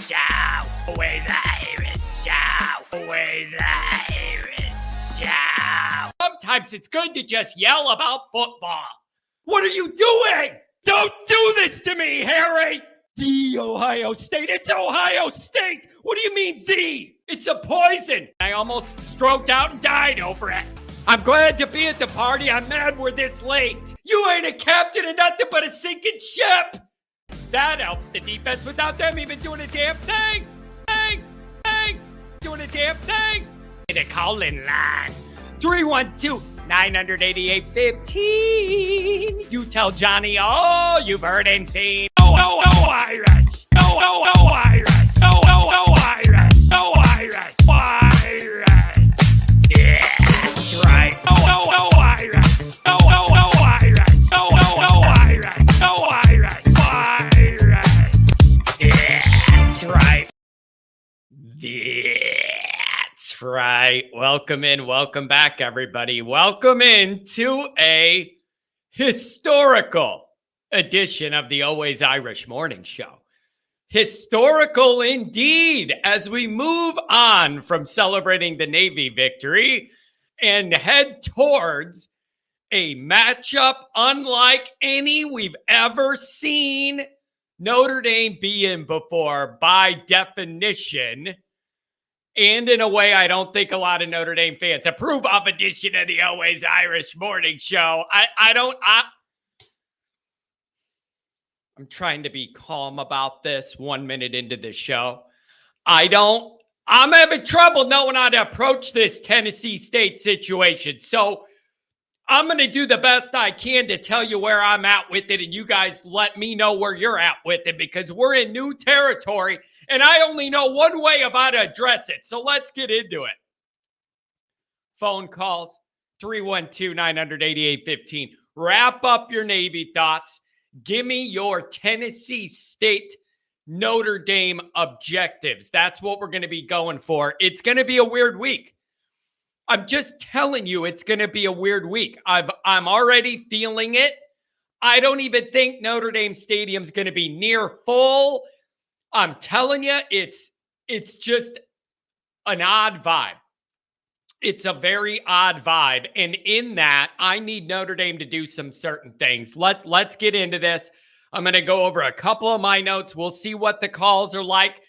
Show. Always Irish Show. Always Irish Show. Sometimes it's good to just yell about football. What are you doing? Don't do this to me, Harry! The Ohio State. It's Ohio State! What do you mean, the? It's a poison! I almost stroked out and died over it. I'm glad to be at the party. I'm mad we're this late. You ain't a captain of nothing but a sinking ship! That helps the defense without them even doing a damn thing! Doing a damn thing! The call-in line. 312-988-15. You tell Johnny all you've heard and seen. Oh, Irish. Oh, Irish. Oh, Irish. Oh, Irish. Irish. Yeah, that's right. Oh, Irish. Oh, Irish. Oh, Irish. Oh, Irish. Irish. Yeah, that's right. That's right. Welcome back, everybody. Welcome into a historical edition of the Always Irish Morning Show. Historical indeed, as we move on from celebrating the Navy victory and head towards a matchup unlike any we've ever seen Notre Dame be in before, by definition. And in a way, I don't think a lot of Notre Dame fans approve of edition of the Always Irish Morning Show. I'm trying to be calm about this 1 minute into the show. I'm having trouble knowing how to approach this Tennessee State situation. So I'm going to do the best I can to tell you where I'm at with it, and you guys let me know where you're at with it, because we're in new territory, and I only know one way of how to address it. So let's get into it. Phone calls, 312-988-15. Wrap up your Navy thoughts. Give me your Tennessee State Notre Dame objectives. That's what we're going to be going for. It's going to be a weird week. I'm just telling you, it's going to be a weird week. I'm already feeling it. I don't even think Notre Dame Stadium's going to be near full. I'm telling you, it's just an odd vibe. It's a very odd vibe. And in that, I need Notre Dame to do some certain things. Let's get into this. I'm going to go over a couple of my notes. We'll see what the calls are like.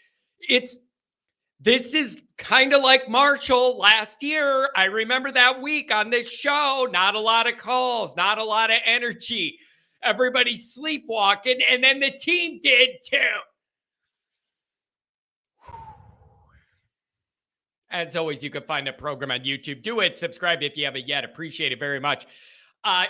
This is kind of like Marshall last year. I remember that week on this show, not a lot of calls, not a lot of energy. Everybody sleepwalking, and then the team did too. As always, you can find the program on YouTube. Do it. Subscribe if you haven't yet. Appreciate it very much.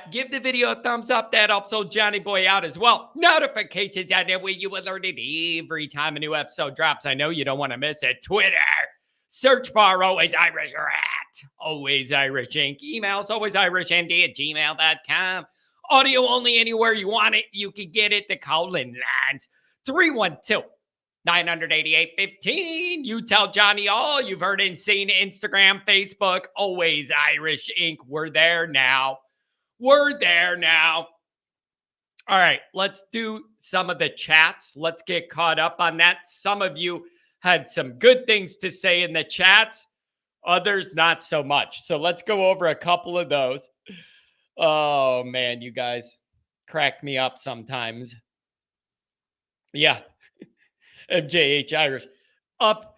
Give the video a thumbs up. That helps old Johnny Boy out as well. Notifications on that way you will learn it every time a new episode drops. I know you don't want to miss it. Twitter. Search bar Always Irish or at Always Irish Inc. Emails alwaysirishnd@gmail.com. Audio only anywhere you want it. You can get it. The call-in lines. 312-988-15. You tell Johnny all you've heard and seen. Instagram, Facebook, Always Irish Inc. We're there now. All right, let's do some of the chats. Let's get caught up on that. Some of you had some good things to say in the chats. Others, not so much. So let's go over a couple of those. Oh, man, you guys crack me up sometimes. Yeah. MJH Irish. Up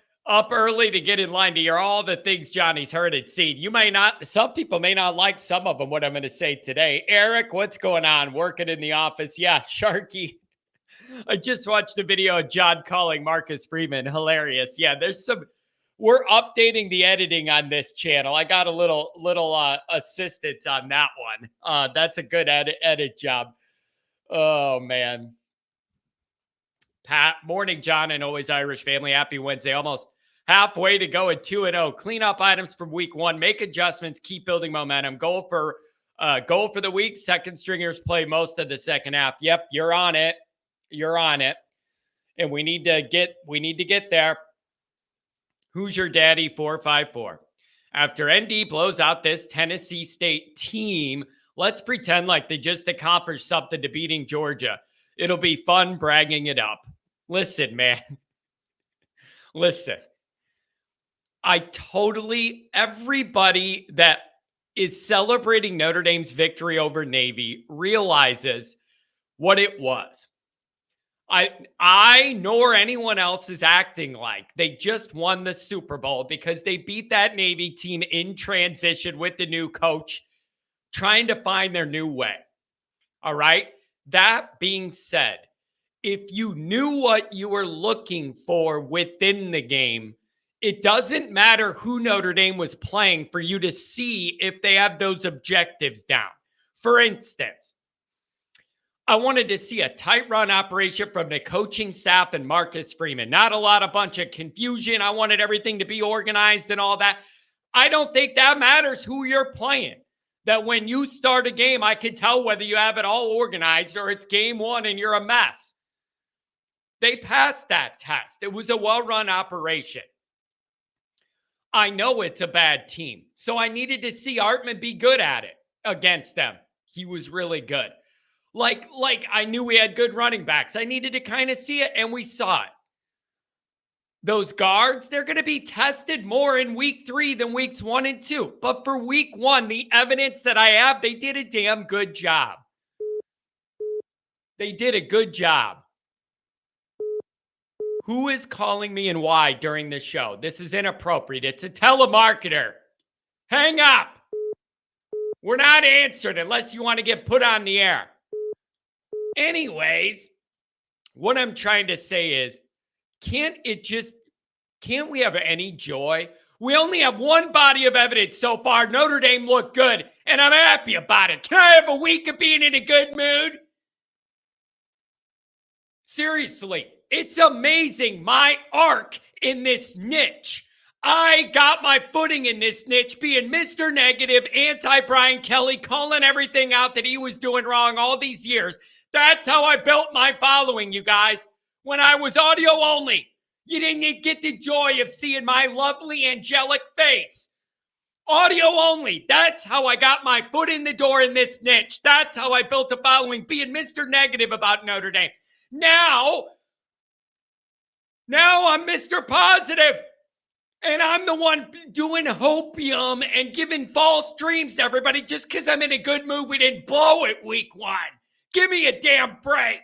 early to get in line to hear all the things Johnny's heard and seen. Some people may not like some of them, what I'm going to say today. Eric, what's going on? Working in the office. Yeah, Sharky. I just watched a video of John calling Marcus Freeman. Hilarious. Yeah, we're updating the editing on this channel. I got a little assistance on that one. That's a good edit job. Oh, man. Pat, morning, John, and Always Irish family. Happy Wednesday. Almost halfway to go at 2-0. Clean up items from week one. Make adjustments. Keep building momentum. Goal for the week. Second stringers play most of the second half. Yep, you're on it. And we need to get there. Who's your daddy? 454. After ND blows out this Tennessee State team, let's pretend like they just accomplished something to beating Georgia. It'll be fun bragging it up. Listen, man. Listen, everybody that is celebrating Notre Dame's victory over Navy realizes what it was. I nor anyone else is acting like they just won the Super Bowl because they beat that Navy team in transition with the new coach, trying to find their new way. All right. That being said, if you knew what you were looking for within the game, it doesn't matter who Notre Dame was playing for you to see if they have those objectives down. For instance, I wanted to see a tight run operation from the coaching staff and Marcus Freeman. Not a bunch of confusion. I wanted everything to be organized and all that. I don't think that matters who you're playing. That when you start a game, I can tell whether you have it all organized or it's game one and you're a mess. They passed that test. It was a well-run operation. I know it's a bad team, so I needed to see Artman be good at it against them. He was really good. Like I knew we had good running backs. I needed to kind of see it, and we saw it. Those guards, they're going to be tested more in week 3 than weeks 1 and 2. But for week 1, the evidence that I have, they did a damn good job. They did a good job. Who is calling me and why during the show? This is inappropriate. It's a telemarketer. Hang up. We're not answered unless you want to get put on the air. Anyways, what I'm trying to say is, can't we have any joy? We only have one body of evidence so far. Notre Dame looked good, and I'm happy about it. Can I have a week of being in a good mood? Seriously, it's amazing my arc in this niche. I got my footing in this niche being Mr. Negative, anti-Brian Kelly, calling everything out that he was doing wrong all these years. That's how I built my following, you guys. When I was audio only, you didn't get the joy of seeing my lovely angelic face. Audio only. That's how I got my foot in the door in this niche. That's how I built a following, being Mr. Negative about Notre Dame. Now I'm Mr. Positive. And I'm the one doing hopium and giving false dreams to everybody just because I'm in a good mood. We didn't blow it week 1. Give me a damn break.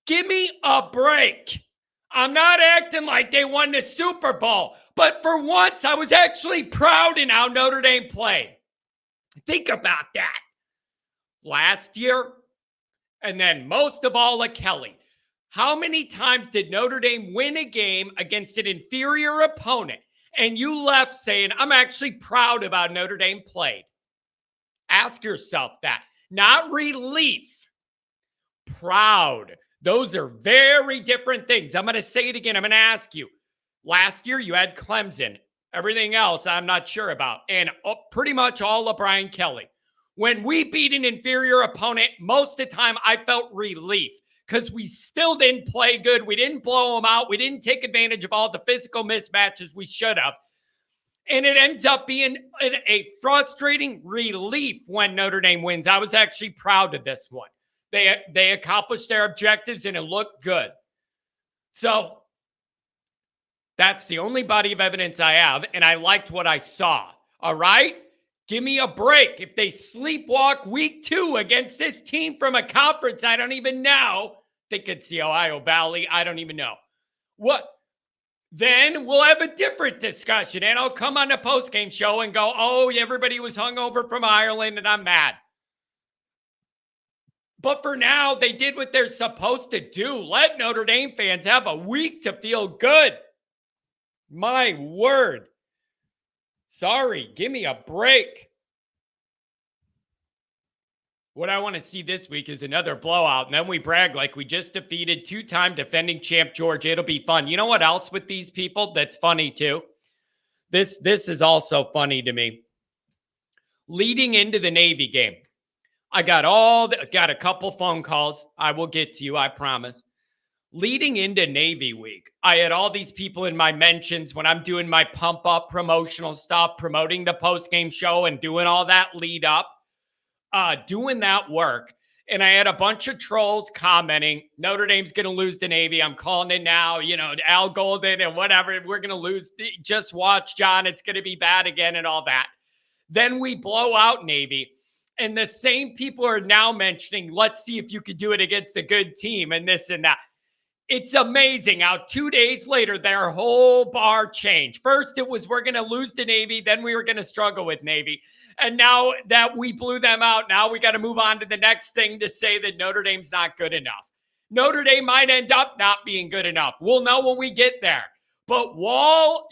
Give me a break. I'm not acting like they won the Super Bowl, but for once I was actually proud in how Notre Dame played. Think about that. Last year, and then most of all at Kelly, how many times did Notre Dame win a game against an inferior opponent and you left saying, I'm actually proud of how Notre Dame played? Ask yourself that. Not relief. Proud. Those are very different things. I'm going to say it again. I'm going to ask you. Last year, you had Clemson. Everything else, I'm not sure about. And pretty much all of Brian Kelly. When we beat an inferior opponent, most of the time, I felt relief because we still didn't play good. We didn't blow them out. We didn't take advantage of all the physical mismatches we should have. And it ends up being a frustrating relief when Notre Dame wins. I was actually proud of this one. They accomplished their objectives and it looked good. So that's the only body of evidence I have, and I liked what I saw. All right? Give me a break. If they sleepwalk week 2 against this team from a conference I don't even know, I think it's the Ohio Valley, I don't even know. What? Then we'll have a different discussion, and I'll come on the postgame show and go, oh, everybody was hungover from Ireland, and I'm mad. But for now, they did what they're supposed to do. Let Notre Dame fans have a week to feel good. My word. Sorry, give me a break. What I want to see this week is another blowout, and then we brag like we just defeated 2-time defending champ Georgia. It'll be fun. You know what else with these people that's funny too? This is also funny to me. Leading into the Navy game, I got a couple phone calls. I will get to you, I promise. Leading into Navy week, I had all these people in my mentions when I'm doing my pump up promotional stuff, promoting the post-game show and doing all that lead up, doing that work. And I had a bunch of trolls commenting, Notre Dame's going to lose to Navy. I'm calling it now, Al Golden and whatever. We're going to lose. Just watch, John. It's going to be bad again and all that. Then we blow out Navy. And the same people are now mentioning, let's see if you could do it against a good team and this and that. It's amazing how 2 days later, their whole bar changed. First, it was we're going to lose to Navy. Then we were going to struggle with Navy. And now that we blew them out, now we got to move on to the next thing to say that Notre Dame's not good enough. Notre Dame might end up not being good enough. We'll know when we get there. But while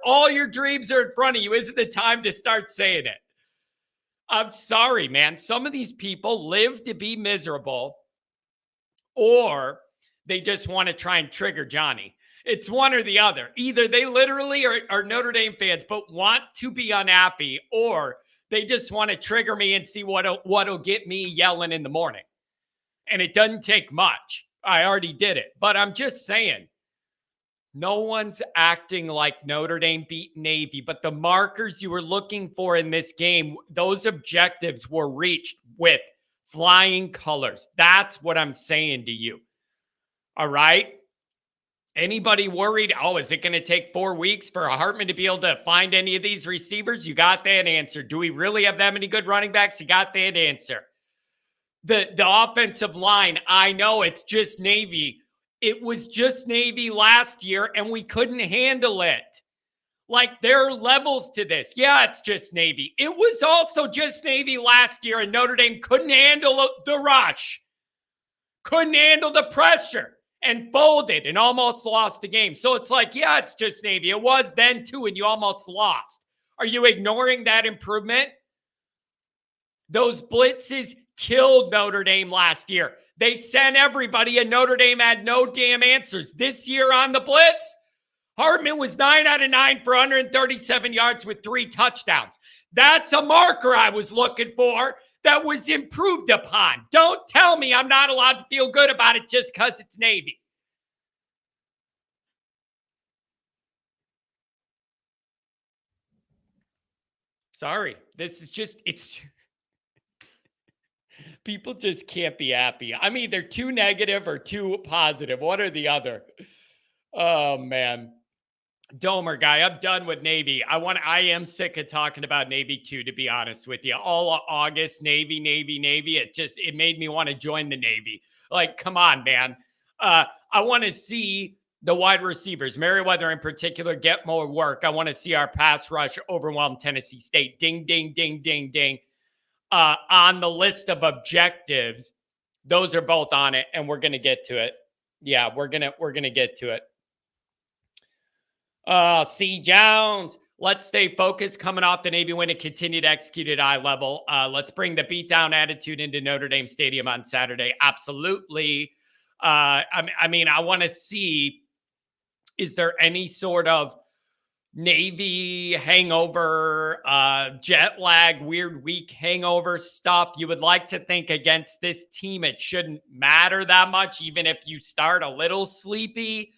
all your dreams are in front of you, isn't the time to start saying it? I'm sorry, man. Some of these people live to be miserable, or they just want to try and trigger Johnny. It's one or the other. Either they literally are Notre Dame fans but want to be unhappy, or they just want to trigger me and see what'll get me yelling in the morning. And it doesn't take much. I already did it. But I'm just saying, no one's acting like Notre Dame beat Navy. But the markers you were looking for in this game, those objectives were reached with flying colors. That's what I'm saying to you. All right? Anybody worried, is it going to take 4 weeks for Hartman to be able to find any of these receivers? You got that answer. Do we really have that many good running backs? You got that answer. The offensive line, I know it's just Navy. It was just Navy last year, and we couldn't handle it. Like, there are levels to this. Yeah, it's just Navy. It was also just Navy last year, and Notre Dame couldn't handle the rush. Couldn't handle the pressure. And folded and almost lost the game. So it's like, yeah, it's just Navy. It was then too, and you almost lost. Are you ignoring that improvement? Those blitzes killed Notre Dame last year. They sent everybody, and Notre Dame had no damn answers. This year on the blitz, Hartman was 9 out of 9 for 137 yards with 3 touchdowns. That's a marker I was looking for that was improved upon. Don't tell me I'm not allowed to feel good about it just because it's Navy. Sorry. This is just, people just can't be happy. I'm either too negative or too positive. One or the other. Oh, man. Domer guy, I'm done with Navy. I am sick of talking about Navy too, to be honest with you. All August, Navy. It made me want to join the Navy. Like, come on, man. I want to see the wide receivers, Meriweather in particular, get more work. I want to see our pass rush overwhelm Tennessee State. Ding, ding, ding, ding, ding. On the list of objectives, those are both on it, and we're going to get to it. Yeah, we're gonna get to it. C. Jones, let's stay focused coming off the Navy win and continue to execute at eye level. Let's bring the beatdown attitude into Notre Dame Stadium on Saturday. Absolutely. I want to see, is there any sort of Navy hangover, jet lag, weird week hangover stuff? You would like to think against this team, it shouldn't matter that much, even if you start a little sleepy,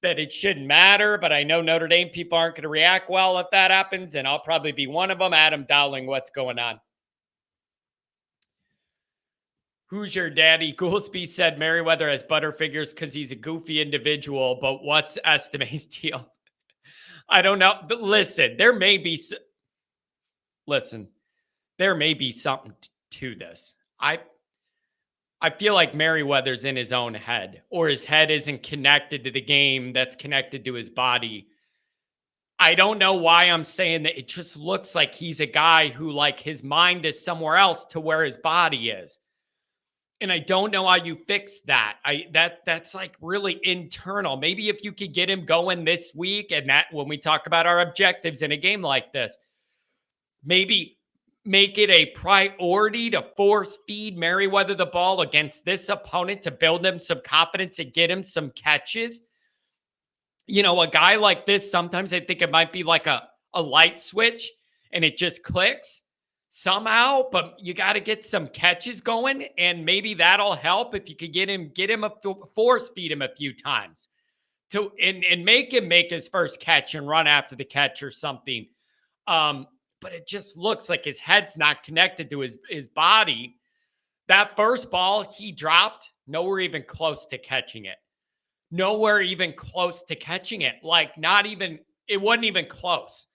that it shouldn't matter. But I know Notre Dame people aren't going to react well if that happens, and I'll probably be one of them. Adam Dowling, what's going on? Who's your daddy? Goolsby said Meriweather has butterfingers because he's a goofy individual, but what's Esteme's deal? I don't know. But listen, there may be something to this. I feel like Meriweather's in his own head, or his head isn't connected to the game that's connected to his body. I don't know why I'm saying that. It just looks like he's a guy who, like, his mind is somewhere else to where his body is. And I don't know how you fix that. That's like really internal. Maybe if you could get him going this week, and that when we talk about our objectives in a game like this, maybe make it a priority to force feed Meriweather the ball against this opponent to build him some confidence and get him some catches. You know, a guy like this, sometimes I think it might be like a light switch and it just clicks somehow, but you got to get some catches going, and maybe that'll help if you could get him force feed him a few times and make him make his first catch and run after the catch or something. But it just looks like his head's not connected to his body. That first ball he dropped, nowhere even close to catching it. Nowhere even close to catching it. Like, not even, it wasn't even close.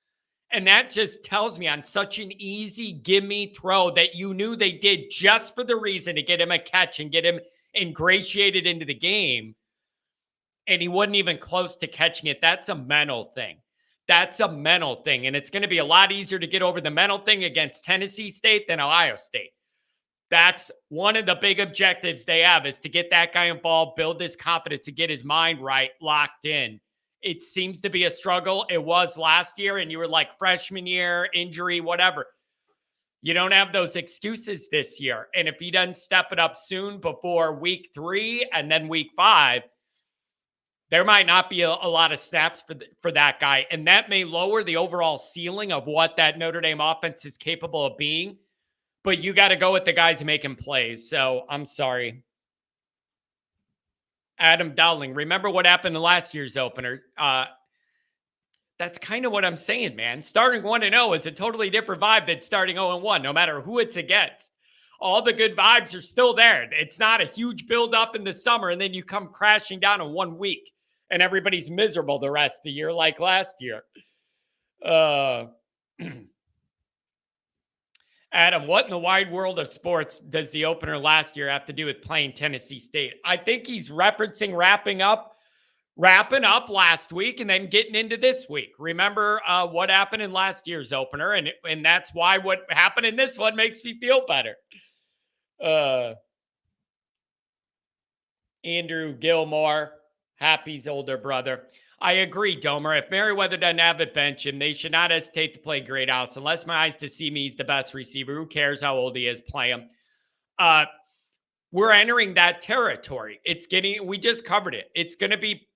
And that just tells me on such an easy gimme throw that you knew they did just for the reason to get him a catch and get him ingratiated into the game. And he wasn't even close to catching it. That's a mental thing. That's a mental thing. And it's going to be a lot easier to get over the mental thing against Tennessee State than Ohio State. That's one of the big objectives they have, is to get that guy involved, build his confidence, and get his mind right, locked in. It seems to be a struggle. It was last year, and you were like freshman year, injury, whatever. You don't have those excuses this year. And if he doesn't step it up soon before week 3 and then week 5, there might not be a lot of snaps for that guy. And that may lower the overall ceiling of what that Notre Dame offense is capable of being. But you got to go with the guys making plays. So I'm sorry. Adam Dowling, remember what happened in last year's opener? That's kind of what I'm saying, man. Starting 1-0 is a totally different vibe than starting 0-1, no matter who it's against. All the good vibes are still there. It's not a huge build-up in the summer, and then you come crashing down in 1 week, and everybody's miserable the rest of the year like last year. Adam, what in the wide world of sports does the opener last year have to do with playing Tennessee State? I think he's referencing wrapping up last week and then getting into this week. Remember what happened in last year's opener, and that's why what happened in this one makes me feel better. Andrew Gilmore, Happy's older brother. I agree, Domer. If Meriweather doesn't have it, bench him. They should not hesitate to play Greathouse. Unless my eyes to see me, he's the best receiver. Who cares how old he is? Play him. We're entering that territory. We just covered it. It's going to be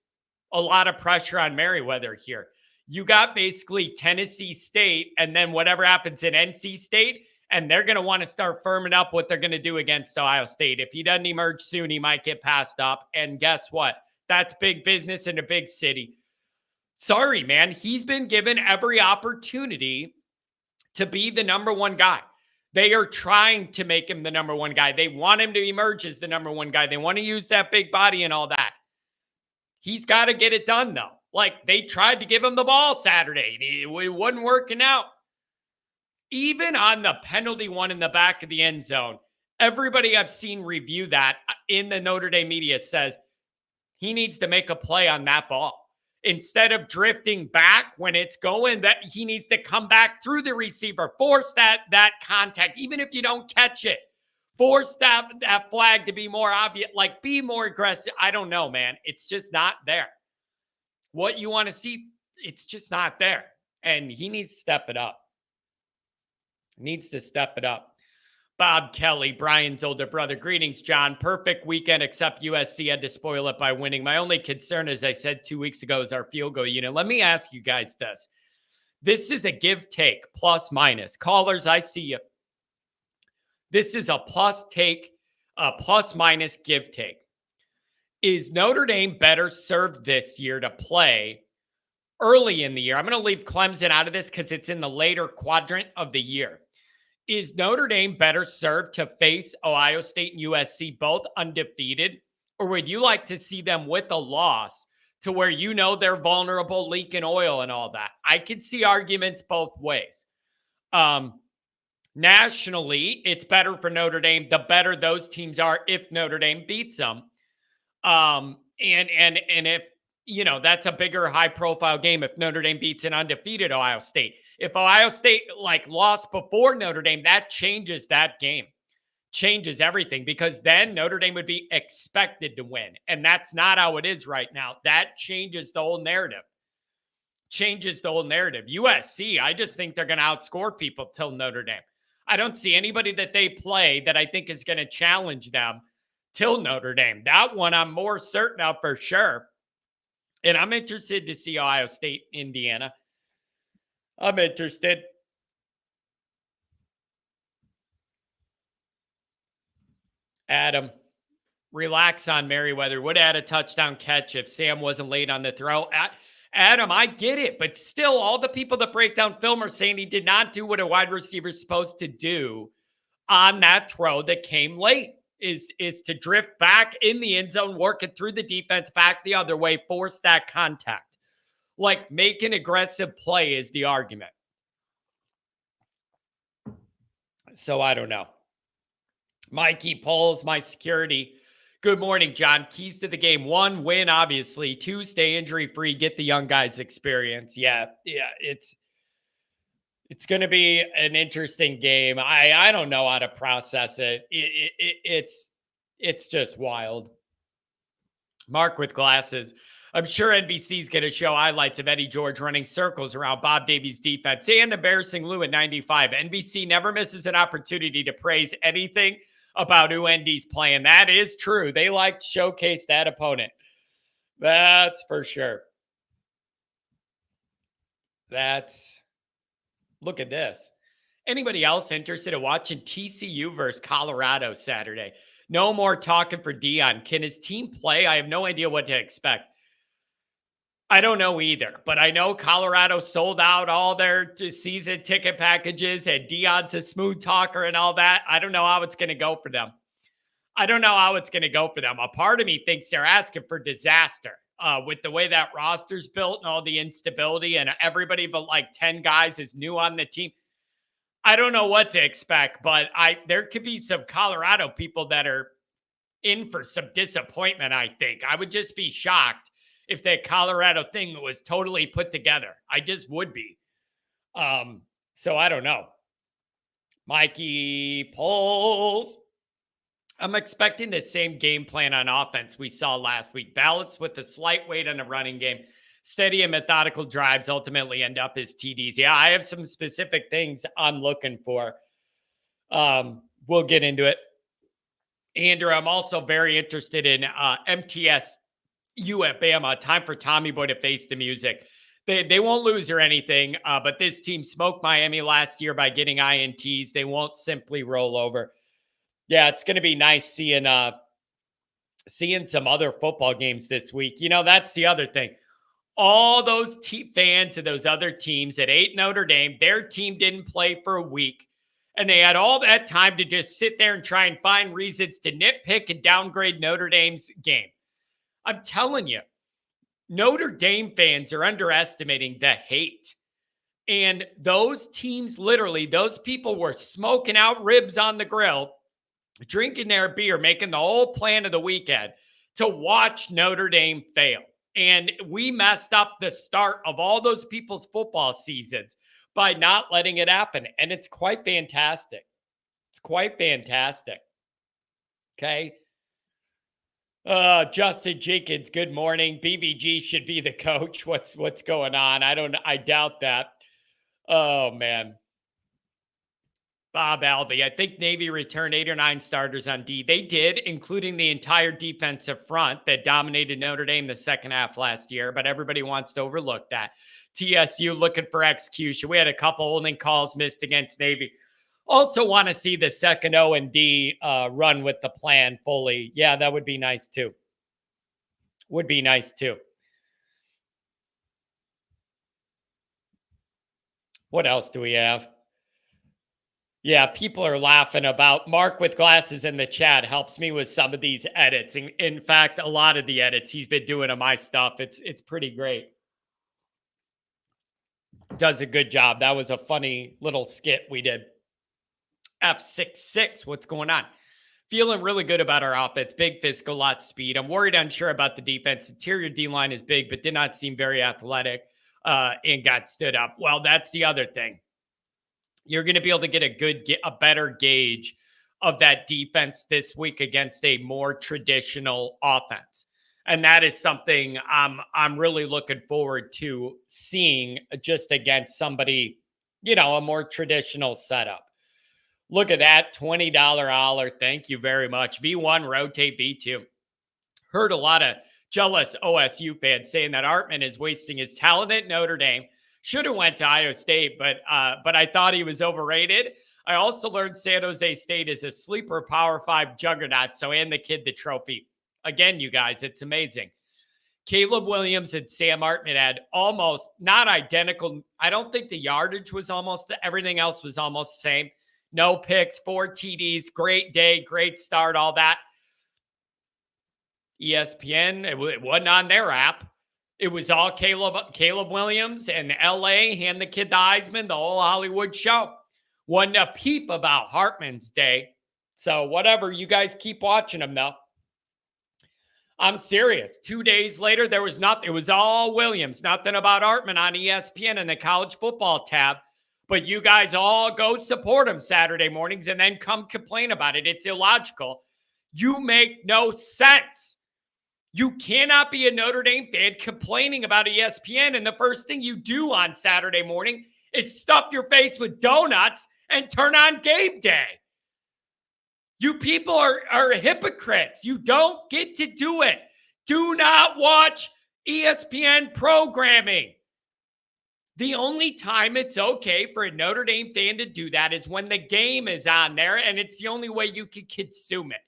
a lot of pressure on Meriweather here. You got basically Tennessee State and then whatever happens in NC State, and they're going to want to start firming up what they're going to do against Ohio State. If he doesn't emerge soon, he might get passed up. And guess what? That's big business in a big city. Sorry, man. He's been given every opportunity to be the number one guy. They are trying to make him the number one guy. They want him to emerge as the number one guy. They want to use that big body and all that. He's got to get it done, though. Like, they tried to give him the ball Saturday. It wasn't working out. Even on the penalty one in the back of the end zone, everybody I've seen review that in the Notre Dame media says he needs to make a play on that ball. Instead of drifting back when it's going, that he needs to come back through the receiver, force that contact, even if you don't catch it. Force that flag to be more obvious, like be more aggressive. I don't know, man. It's just not there. What you want to see, it's just not there. And he needs to step it up. Needs to step it up. Bob Kelly, Brian's older brother. Greetings, John. Perfect weekend, except USC had to spoil it by winning. My only concern, as I said 2 weeks ago, is our field goal unit. Let me ask you guys this. This is a give-take, plus minus. Callers, I see you. This is a plus minus give take. Is Notre Dame better served this year to play early in the year? I'm going to leave Clemson out of this because it's in the later quadrant of the year. Is Notre Dame better served to face Ohio State and USC both undefeated? Or would you like to see them with a loss to where you know they're vulnerable, leaking oil and all that? I could see arguments both ways. Nationally, it's better for Notre Dame the better those teams are if Notre Dame beats them. And if, you know, that's a bigger high profile game if Notre Dame beats an undefeated Ohio State. If Ohio State lost before Notre Dame, that changes that game. Changes everything, because then Notre Dame would be expected to win. And that's not how it is right now. That changes the whole narrative. USC, I just think they're going to outscore people till Notre Dame. I don't see anybody that they play that I think is going to challenge them till Notre Dame. That one I'm more certain of for sure. And I'm interested to see Ohio State, Indiana. I'm interested. Adam, relax on Meriweather. Would have had a touchdown catch if Sam wasn't late on the throw. Adam, I get it, but still, all the people that break down film are saying he did not do what a wide receiver is supposed to do on that throw that came late is to drift back in the end zone, work it through the defense back the other way, force that contact. Like, make an aggressive play is the argument. So I don't know. Mikey Poles, my security. Good morning, John. Keys to the game. 1, win, obviously. 2, stay injury free. Get the young guys experience. Yeah. It's going to be an interesting game. I don't know how to process it. It's just wild. Mark with glasses. I'm sure NBC's going to show highlights of Eddie George running circles around Bob Davies' defense and embarrassing Lou at 95. NBC never misses an opportunity to praise anything about who ND's playing. That is true. They like to showcase that opponent. That's for sure. Look at this. Anybody else interested in watching TCU versus Colorado Saturday? No more talking for Deion. Can his team play? I have no idea what to expect. I don't know either, but I know Colorado sold out all their season ticket packages and Deion's a smooth talker and all that. I don't know how it's going to go for them. A part of me thinks they're asking for disaster with the way that roster's built and all the instability and everybody but like 10 guys is new on the team. I don't know what to expect, but there could be some Colorado people that are in for some disappointment, I think. I would just be shocked if that Colorado thing was totally put together. I just would be. So I don't know. Mikey Poles. I'm expecting the same game plan on offense we saw last week. Balance with a slight weight on the running game. Steady and methodical drives ultimately end up as TDs. Yeah, I have some specific things I'm looking for. We'll get into it. Andrew, I'm also very interested in MTS U at Bama. Time for Tommy Boy to face the music. They won't lose or anything, but this team smoked Miami last year by getting INTs. They won't simply roll over. Yeah, it's going to be nice seeing some other football games this week. You know, that's the other thing. All those fans of those other teams that ate Notre Dame, their team didn't play for a week. And they had all that time to just sit there and try and find reasons to nitpick and downgrade Notre Dame's game. I'm telling you, Notre Dame fans are underestimating the hate. And those teams, literally, those people were smoking out ribs on the grill, drinking their beer, making the whole plan of the weekend to watch Notre Dame fail. And we messed up the start of all those people's football seasons by not letting it happen. And it's quite fantastic. Okay. Justin Jenkins, good morning. BVG should be the coach. What's going on? I doubt that. Oh, man. Bob Alvey, I think Navy returned 8 or 9 starters on D. They did, including the entire defensive front that dominated Notre Dame the second half last year, but everybody wants to overlook that. TSU looking for execution. We had a couple holding calls missed against Navy. Also want to see the second O&D run with the plan fully. Yeah, that would be nice too. What else do we have? Yeah, people are laughing about Mark with glasses in the chat helps me with some of these edits. In fact, a lot of the edits he's been doing of my stuff. It's pretty great. Does a good job. That was a funny little skit we did. F66, what's going on? Feeling really good about our offense. Big physical, lots of speed. I'm worried, unsure about the defense. Interior D-line is big, but did not seem very athletic and got stood up. Well, that's the other thing. You're going to be able to get a better gauge of that defense this week against a more traditional offense. And that is something I'm really looking forward to seeing just against somebody, a more traditional setup. Look at that $20 holler. Thank you very much. V1 rotate V2. Heard a lot of jealous OSU fans saying that Artman is wasting his talent at Notre Dame. Should have went to Iowa State, but I thought he was overrated. I also learned San Jose State is a sleeper Power 5 juggernaut, so hand the kid the trophy. Again, you guys, it's amazing. Caleb Williams and Sam Artman had almost, not identical. I don't think the yardage was almost, everything else was almost the same. No picks, 4 TDs. Great day, great start, all that. ESPN, it wasn't on their app. It was all Caleb Williams and LA, hand the kid the Heisman, the whole Hollywood show. Wasn't a peep about Hartman's day. So whatever, you guys keep watching them though. I'm serious. 2 days later, there was nothing. It was all Williams. Nothing about Hartman on ESPN and the college football tab. But you guys all go support him Saturday mornings and then come complain about it. It's illogical. You make no sense. You cannot be a Notre Dame fan complaining about ESPN, and the first thing you do on Saturday morning is stuff your face with donuts and turn on Game Day. You people are hypocrites. You don't get to do it. Do not watch ESPN programming. The only time it's okay for a Notre Dame fan to do that is when the game is on there, and it's the only way you can consume it.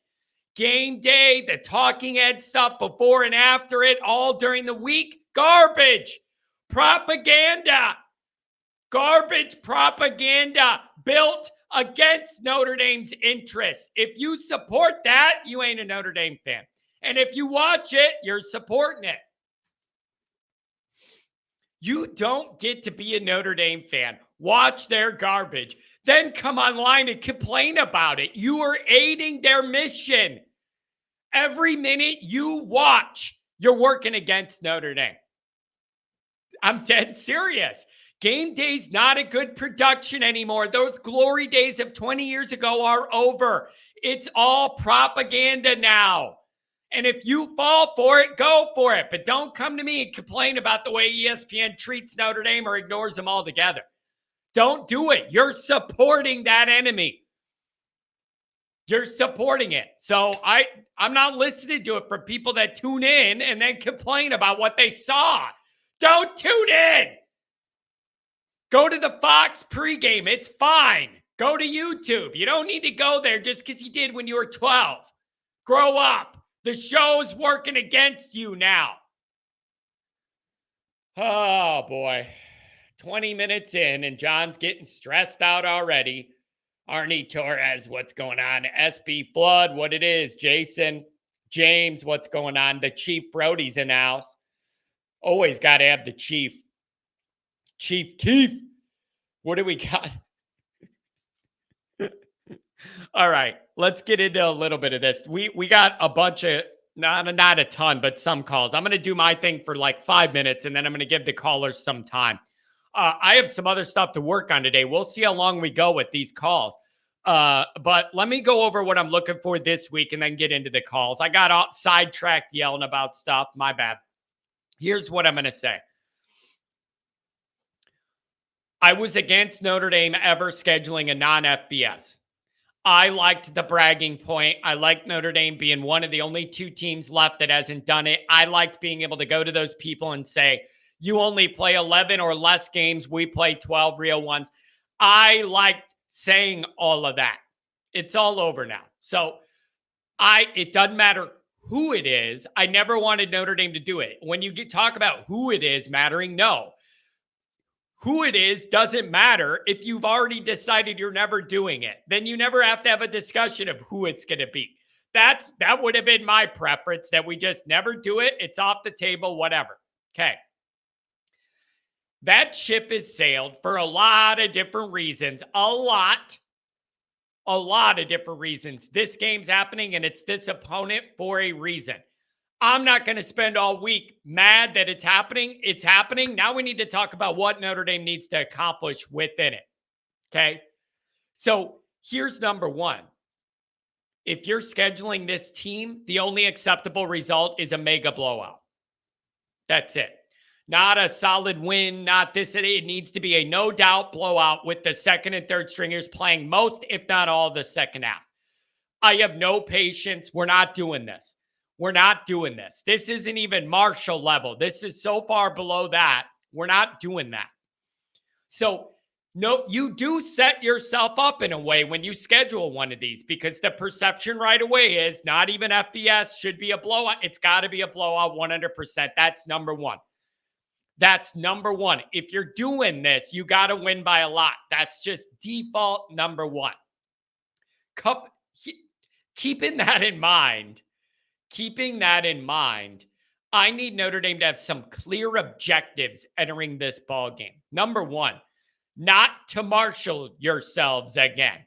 Game day, the talking head stuff before and after it, all during the week, garbage. Propaganda. Garbage propaganda built against Notre Dame's interests. If you support that, you ain't a Notre Dame fan. And if you watch it, you're supporting it. You don't get to be a Notre Dame fan. Watch their garbage. Then come online and complain about it. You are aiding their mission. Every minute you watch, you're working against Notre Dame. I'm dead serious. Game day's not a good production anymore. Those glory days of 20 years ago are over. It's all propaganda now. And if you fall for it, go for it. But don't come to me and complain about the way ESPN treats Notre Dame or ignores them altogether. Don't do it. You're supporting that enemy. You're supporting it. So I'm not listening to it from people that tune in and then complain about what they saw. Don't tune in. Go to the Fox pregame. It's fine. Go to YouTube. You don't need to go there just because you did when you were 12. Grow up. The show's working against you now. Oh, boy. 20 minutes in, and John's getting stressed out already. Arnie Torres, what's going on? SB Flood, what it is? Jason, James, what's going on? The Chief Brody's in the house. Always got to have the Chief. Chief Keith, what do we got? All right, let's get into a little bit of this. We got a bunch of, not a ton, but some calls. I'm going to do my thing for like 5 minutes, and then I'm going to give the callers some time. I have some other stuff to work on today. We'll see how long we go with these calls. But let me go over what I'm looking for this week and then get into the calls. I got sidetracked yelling about stuff. My bad. Here's what I'm going to say. I was against Notre Dame ever scheduling a non-FBS. I liked the bragging point. I liked Notre Dame being one of the only 2 teams left that hasn't done it. I liked being able to go to those people and say, you only play 11 or less games. We play 12 real ones. I liked saying all of that. It's all over now. So it doesn't matter who it is. I never wanted Notre Dame to do it. When you talk about who it is mattering, no. Who it is doesn't matter if you've already decided you're never doing it. Then you never have to have a discussion of who it's going to be. That would have been my preference, that we just never do it. It's off the table, whatever. Okay. That ship has sailed for a lot of different reasons. A lot of different reasons. This game's happening, and it's this opponent for a reason. I'm not going to spend all week mad that it's happening. It's happening. Now we need to talk about what Notre Dame needs to accomplish within it. Okay? So here's number one. If you're scheduling this team, the only acceptable result is a mega blowout. That's it. Not a solid win, not this. It needs to be a no-doubt blowout with the second and third stringers playing most, if not all, the second half. I have no patience. We're not doing this. We're not doing this. This isn't even Marshall level. This is so far below that. We're not doing that. So, no, you do set yourself up in a way when you schedule one of these, because the perception right away is not even FBS should be a blowout. It's got to be a blowout 100%. That's number one. That's number one. If you're doing this, you got to win by a lot. That's just default number one. keeping that in mind, I need Notre Dame to have some clear objectives entering this ball game. Number one, not to marshal yourselves again.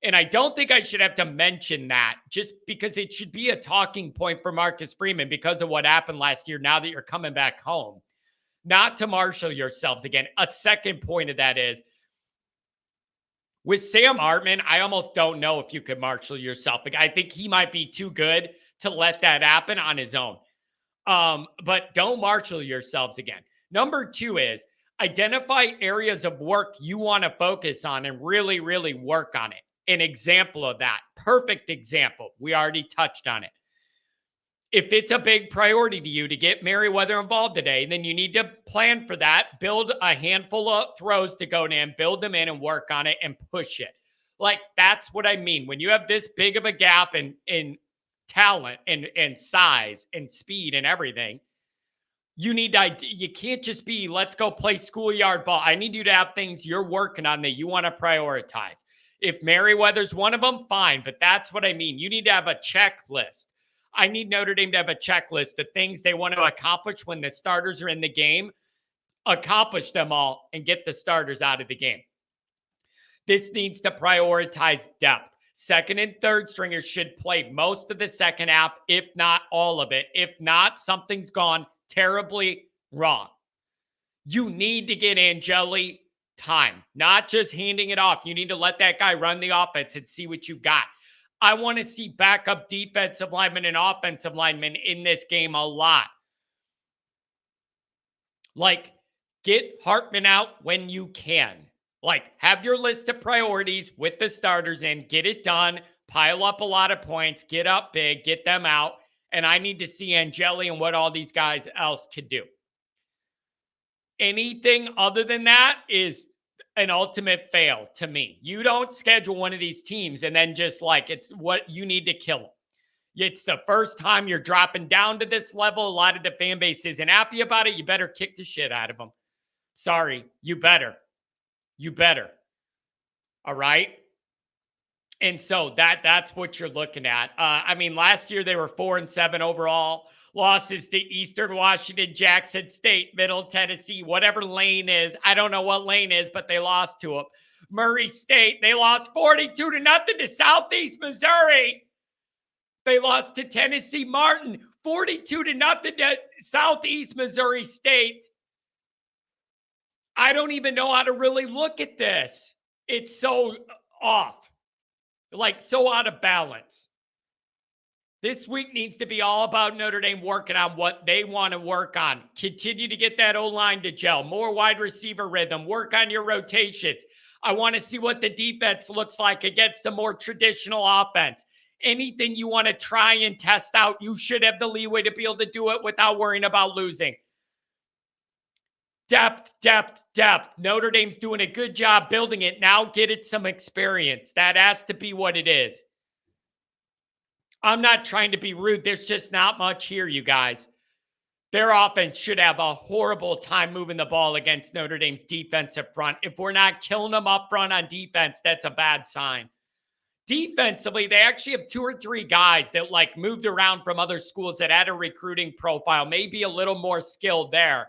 And I don't think I should have to mention that just because it should be a talking point for Marcus Freeman because of what happened last year now that you're coming back home. Not to marshal yourselves again. A second point of that is, with Sam Hartman, I almost don't know if you could marshal yourself. I think he might be too good to let that happen on his own. But don't marshal yourselves again. Number two is identify areas of work you want to focus on and really, really work on it. An example of that, perfect example. We already touched on it. If it's a big priority to you to get Meriweather involved today, then you need to plan for that, build a handful of throws to go in, build them in and work on it and push it. Like, that's what I mean. When you have this big of a gap in talent and size and speed and everything, you can't just be, let's go play schoolyard ball. I need you to have things you're working on that you want to prioritize. If Meriweather's one of them, fine. But that's what I mean. You need to have a checklist. I need Notre Dame to have a checklist of things they want to accomplish when the starters are in the game, accomplish them all, and get the starters out of the game. This needs to prioritize depth. Second and third stringers should play most of the second half, if not all of it. If not, something's gone terribly wrong. You need to get Angeli time, not just handing it off. You need to let that guy run the offense and see what you got. I want to see backup defensive linemen and offensive linemen in this game a lot. Like, get Hartman out when you can. Like, have your list of priorities with the starters in, get it done, pile up a lot of points, get up big, get them out. And I need to see Angeli and what all these guys else could do. Anything other than that is an ultimate fail to me. You don't schedule one of these teams and then just like, it's what you need to kill them. It's the first time you're dropping down to this level. A lot of the fan base isn't happy about it. You better kick the shit out of them. Sorry, you better. You better. All right? And so that's what you're looking at. I mean, last year they were 4-7 overall. Losses to Eastern Washington, Jackson State, Middle Tennessee, whatever Lane is. I don't know what Lane is, but they lost to them. Murray State, they lost 42-0 to Southeast Missouri. They lost to Tennessee Martin, 42-0 to Southeast Missouri State. I don't even know how to really look at this. It's so off, like so out of balance. This week needs to be all about Notre Dame working on what they want to work on. Continue to get that O-line to gel, more wide receiver rhythm, work on your rotations. I want to see what the defense looks like against a more traditional offense. Anything you want to try and test out, you should have the leeway to be able to do it without worrying about losing. Depth, depth, depth. Notre Dame's doing a good job building it. Now get it some experience. That has to be what it is. I'm not trying to be rude. There's just not much here, you guys. Their offense should have a horrible time moving the ball against Notre Dame's defensive front. If we're not killing them up front on defense, that's a bad sign. Defensively, they actually have 2 or 3 guys that like moved around from other schools that had a recruiting profile, maybe a little more skilled there.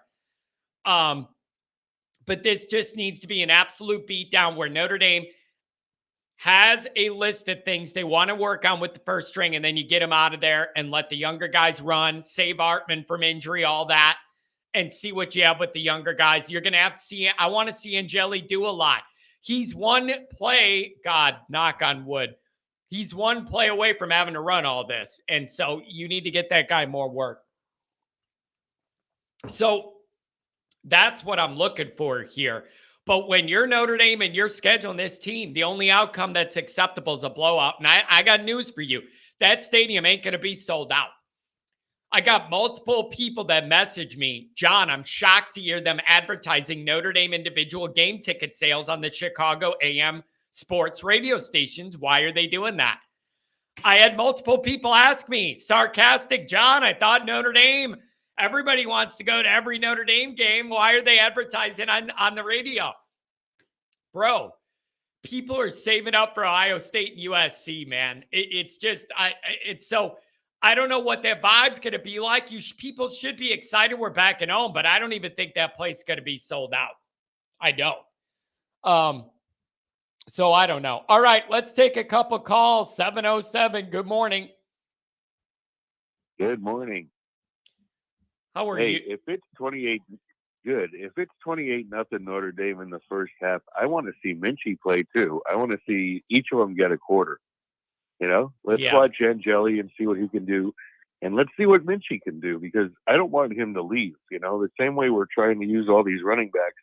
But this just needs to be an absolute beatdown where Notre Dame has a list of things they want to work on with the first string, and then you get them out of there and let the younger guys run, save Hartman from injury, all that, and see what you have with the younger guys. You're going to have to see, I want to see Angeli do a lot. He's one play, God, knock on wood, he's one play away from having to run all this. And so you need to get that guy more work. So that's what I'm looking for here. But when you're Notre Dame and you're scheduling this team, the only outcome that's acceptable is a blowout. And I got news for you. That stadium ain't going to be sold out. I got multiple people that message me, John, I'm shocked to hear them advertising Notre Dame individual game ticket sales on the Chicago AM sports radio stations. Why are they doing that? I had multiple people ask me, sarcastic, John, I thought Notre Dame, everybody wants to go to every Notre Dame game. Why are they advertising on the radio? Bro, people are saving up for Ohio State and USC, man. It's just, it's so, I don't know what that vibe's going to be like. People should be excited we're back at home, but I don't even think that place is going to be sold out. I don't. So I don't know. All right, let's take a couple calls. 707. Good morning. Good morning. How are you? If it's 28, good. If it's 28-0 Notre Dame in the first half, I want to see Minchie play too. I want to see each of them get a quarter. Let's watch Angeli and see what he can do. And let's see what Minchie can do, because I don't want him to leave. The same way we're trying to use all these running backs,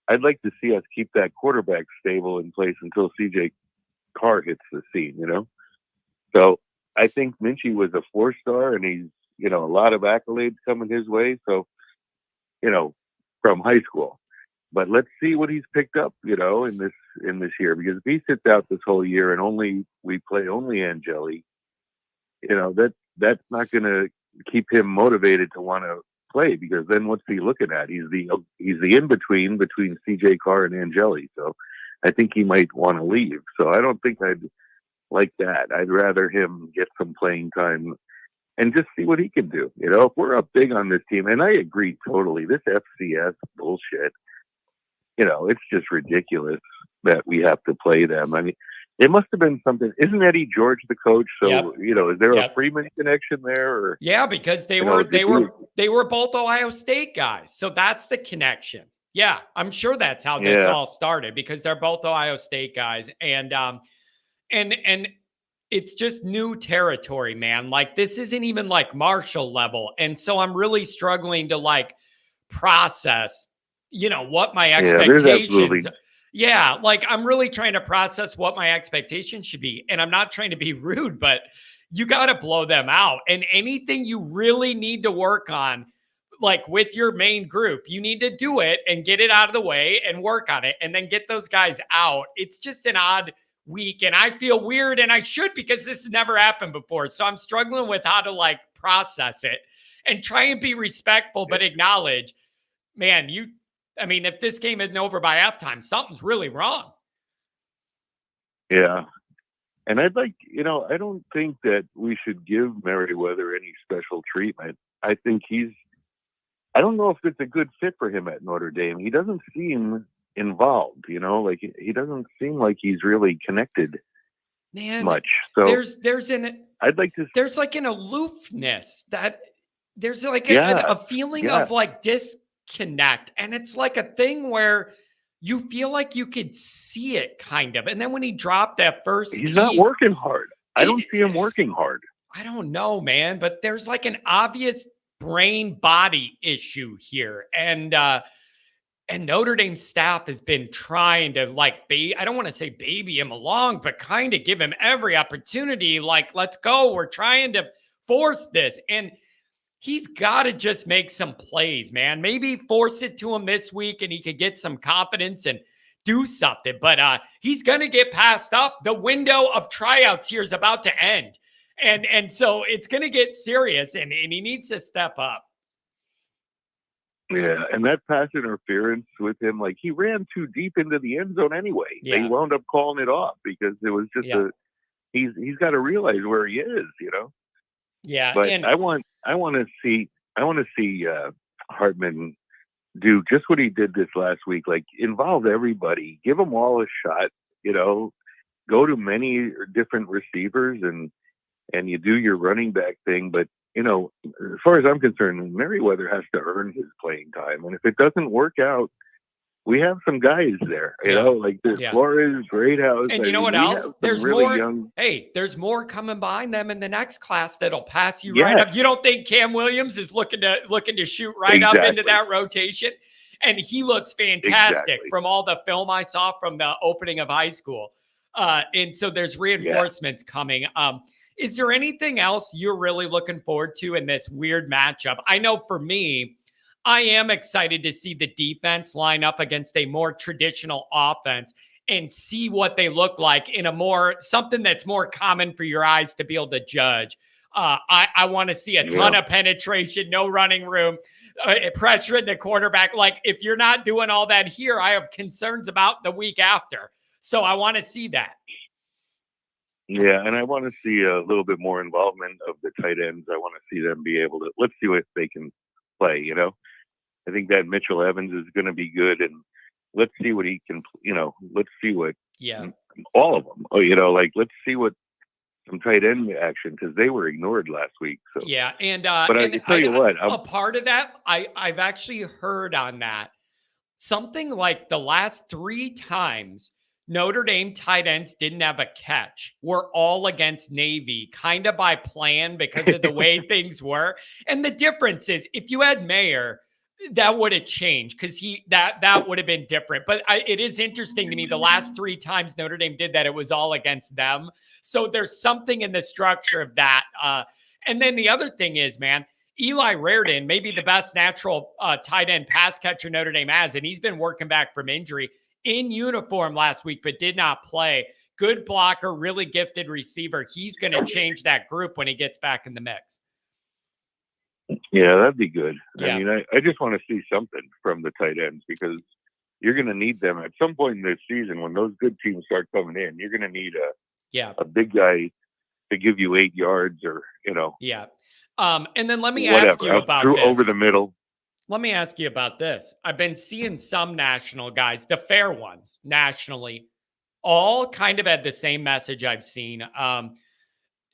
I'd like to see us keep that quarterback stable in place until CJ Carr hits the scene, So I think Minchie was a 4-star, and he's, a lot of accolades coming his way. So, from high school. But let's see what he's picked up, in this year, because if he sits out this whole year and we play only Angeli, that's not going to keep him motivated to want to play, because then what's he looking at? He's the in between CJ Carr and Angeli. So I think he might want to leave. So I don't think I'd like that. I'd rather him get some playing time and just see what he can do. If we're up big on this team, and I agree totally, this FCS bullshit, it's just ridiculous that we have to play them. I mean, it must have been something. Isn't Eddie George the coach? So, is there a Freeman connection there? Or, yeah, because they were both Ohio State guys. So that's the connection. Yeah, I'm sure that's how this all started, because they're both Ohio State guys. And it's just new territory, man. Like, this isn't even like Marshall level. And so I'm really struggling to process, what my expectations. Yeah, I'm really trying to process what my expectations should be. And I'm not trying to be rude, but you got to blow them out. And anything you really need to work on, with your main group, you need to do it and get it out of the way and work on it and then get those guys out. It's just an odd week, and I feel weird, and I should, because this has never happened before. So I'm struggling with how to process it and try and be respectful, but acknowledge, man, if this game isn't over by halftime, something's really wrong. Yeah. And I'd like, I don't think that we should give Meriweather any special treatment. I think I don't know if it's a good fit for him at Notre Dame. He doesn't seem involved, he doesn't seem like he's really connected much. So there's an aloofness that there's a feeling of disconnect, and it's like a thing where you feel like you could see it kind of. And then when he dropped that first, he's not working hard. I don't see him working hard. I don't know, man, but there's an obvious brain body issue here. And Notre Dame staff has been trying to I don't want to say baby him along, but kind of give him every opportunity. Let's go. We're trying to force this. And he's got to just make some plays, man. Maybe force it to him this week and he could get some confidence and do something. But he's going to get passed up. The window of tryouts here is about to end. And so it's going to get serious, and he needs to step up. Yeah, and that pass interference with him, he ran too deep into the end zone anyway. Yeah. They wound up calling it off because it was just he's got to realize where he is, Yeah, but I want to see Hartman do just what he did this last week. Involve everybody, give them all a shot. Go to many different receivers and you do your running back thing. But as far as I'm concerned, Meriweather has to earn his playing time, and if it doesn't work out, we have some guys there, there's Flores, Greathouse. And you know what else? There's really more. There's more coming behind them in the next class that'll pass you right up. You don't think Cam Williams is looking to shoot right up into that rotation? And he looks fantastic from all the film I saw from the opening of high school. And so there's reinforcements coming. Is there anything else you're really looking forward to in this weird matchup? I know for me, I am excited to see the defense line up against a more traditional offense and see what they look like in something that's more common for your eyes to be able to judge. I want to see a ton of penetration, no running room, pressure in the quarterback. If you're not doing all that here, I have concerns about the week after. So I want to see that. Yeah, and I want to see a little bit more involvement of the tight ends. I want to see them be able to. Let's see what they can play. I think that Mitchell Evans is going to be good, and let's see what he can. Let's see what. Yeah. All of them. Let's see what some tight end action, because they were ignored last week. So yeah, and but I tell you what, a part of that, I've actually heard on that something like the last 3 times Notre Dame tight ends didn't have a catch were all against Navy, kind of by plan because of the way things were. And the difference is, if you had Mayer, that would have changed, because that would have been different. But it is interesting to me, the last 3 times Notre Dame did that, it was all against them. So there's something in the structure of that. And then the other thing is, man, Eli Raridon may be the best natural tight end pass catcher Notre Dame has, and he's been working back from injury in uniform last week, but did not play. Good blocker, really gifted receiver. He's going to change that group when he gets back in the mix. Yeah, that'd be good. Yeah. I mean, I just want to see something from the tight ends, because you're going to need them at some point in this season. When those good teams start coming in, you're going to need a big guy to give you 8 yards, or Yeah. And then let me ask you about this. Over the middle. Let me ask you about this. I've been seeing some national guys, the fair ones nationally, all kind of had the same message I've seen.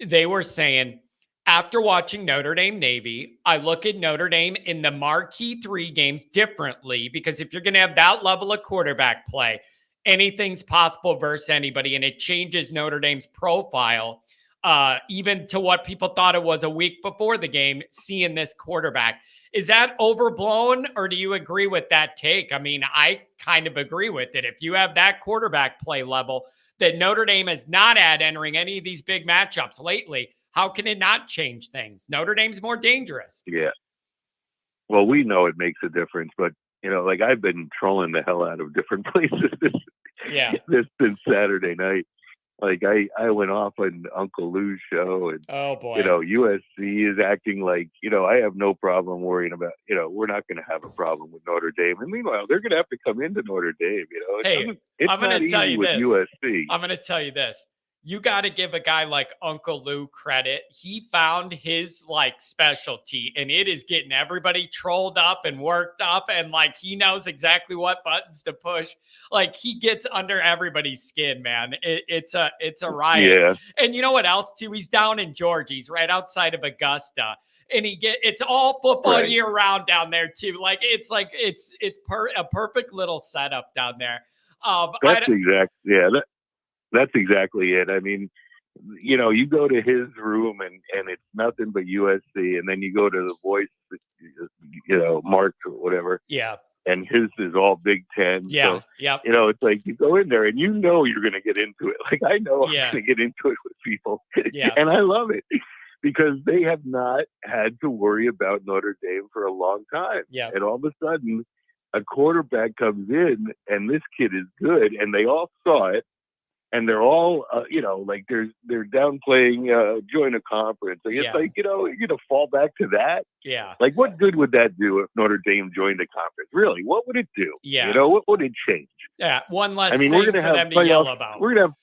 They were saying, after watching Notre Dame Navy, I look at Notre Dame in the marquee 3 games differently, because if you're going to have that level of quarterback play, anything's possible versus anybody, and it changes Notre Dame's profile, even to what people thought it was a week before the game, seeing this quarterback. Is that overblown, or do you agree with that take? I mean, I kind of agree with it. If you have that quarterback play level that Notre Dame has not had entering any of these big matchups lately, how can it not change things? Notre Dame's more dangerous. Yeah. Well, we know it makes a difference, but I've been trolling the hell out of different places this since Saturday night. Like I went off on Uncle Lou's show, and oh boy, USC is acting like I have no problem worrying about we're not going to have a problem with Notre Dame, and meanwhile they're going to have to come into Notre Dame. Hey, I'm going to tell you this. USC. I'm going to tell you this. You got to give a guy like Uncle Lou credit. He found his specialty, and it is getting everybody trolled up and worked up, and he knows exactly what buttons to push. He gets under everybody's skin, man. It's a riot. Yeah. And you know what else too? He's down in Georgia. He's right outside of Augusta, and it's all football year round down there too. It's a perfect little setup down there. That's exactly it. I mean, you go to his room and it's nothing but USC, and then you go to the Voice, Mark or whatever. Yeah. And his is all Big Ten. Yeah. So, yep. It's like you go in there and you're going to get into it. I know I'm going to get into it with people. Yeah. And I love it, because they have not had to worry about Notre Dame for a long time. Yeah. And all of a sudden, a quarterback comes in, and this kid is good, and they all saw it. And they're all, they're downplaying join a conference. It's you're going to fall back to that. Yeah. What good would that do if Notre Dame joined a conference? Really, what would it do? Yeah. What would it change? Yeah. One less thing we're gonna for them to yell about. We're going to have,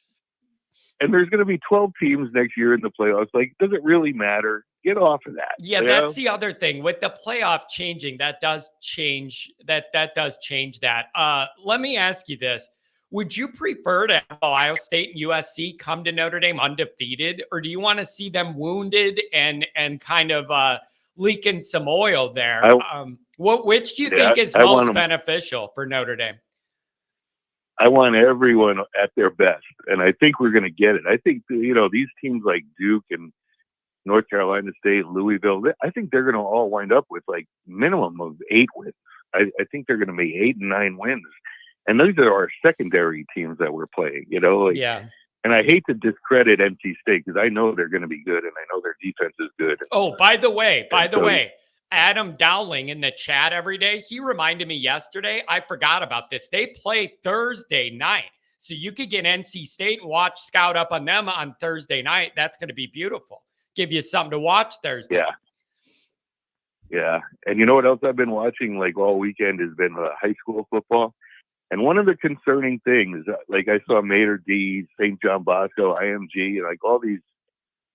and there's going to be 12 teams next year in the playoffs. Does it really matter? Get off of that. Yeah, that's the other thing with the playoff changing. That does change that. That does change that. Let me ask you this. Would you prefer to have Ohio State and USC come to Notre Dame undefeated, or do you want to see them wounded and kind of leaking some oil there? Which do you think is most beneficial for Notre Dame? I want everyone at their best, and I think we're going to get it. I think these teams like Duke and North Carolina State, Louisville, I think they're going to all wind up with minimum of 8 wins. I think they're going to make 8 and 9 wins. And those are our secondary teams that we're playing, Yeah. And I hate to discredit NC State, because I know they're going to be good, and I know their defense is good. Oh, by the way, Adam Dowling in the chat every day, he reminded me yesterday, I forgot about this. They play Thursday night. So you could get NC State and scout up on them on Thursday night. That's going to be beautiful. Give you something to watch Thursday. Yeah. Yeah. And you know what else I've been watching all weekend has been high school football. And one of the concerning things, like I saw Mater D, St. John Bosco, IMG, like all these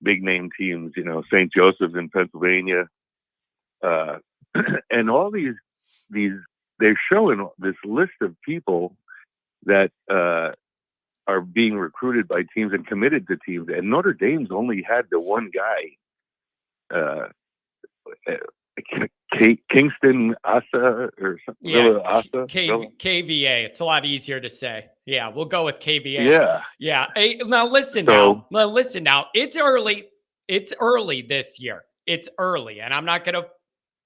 big name teams, St. Joseph's in Pennsylvania, and all these, they're showing this list of people that are being recruited by teams and committed to teams. And Notre Dame's only had the one guy, Kingston Asa or something. Yeah, Asa. KVA. It's a lot easier to say. Yeah, we'll go with KVA. Yeah. Yeah. Hey, now listen now. It's early. It's early this year. It's early, and I'm not going to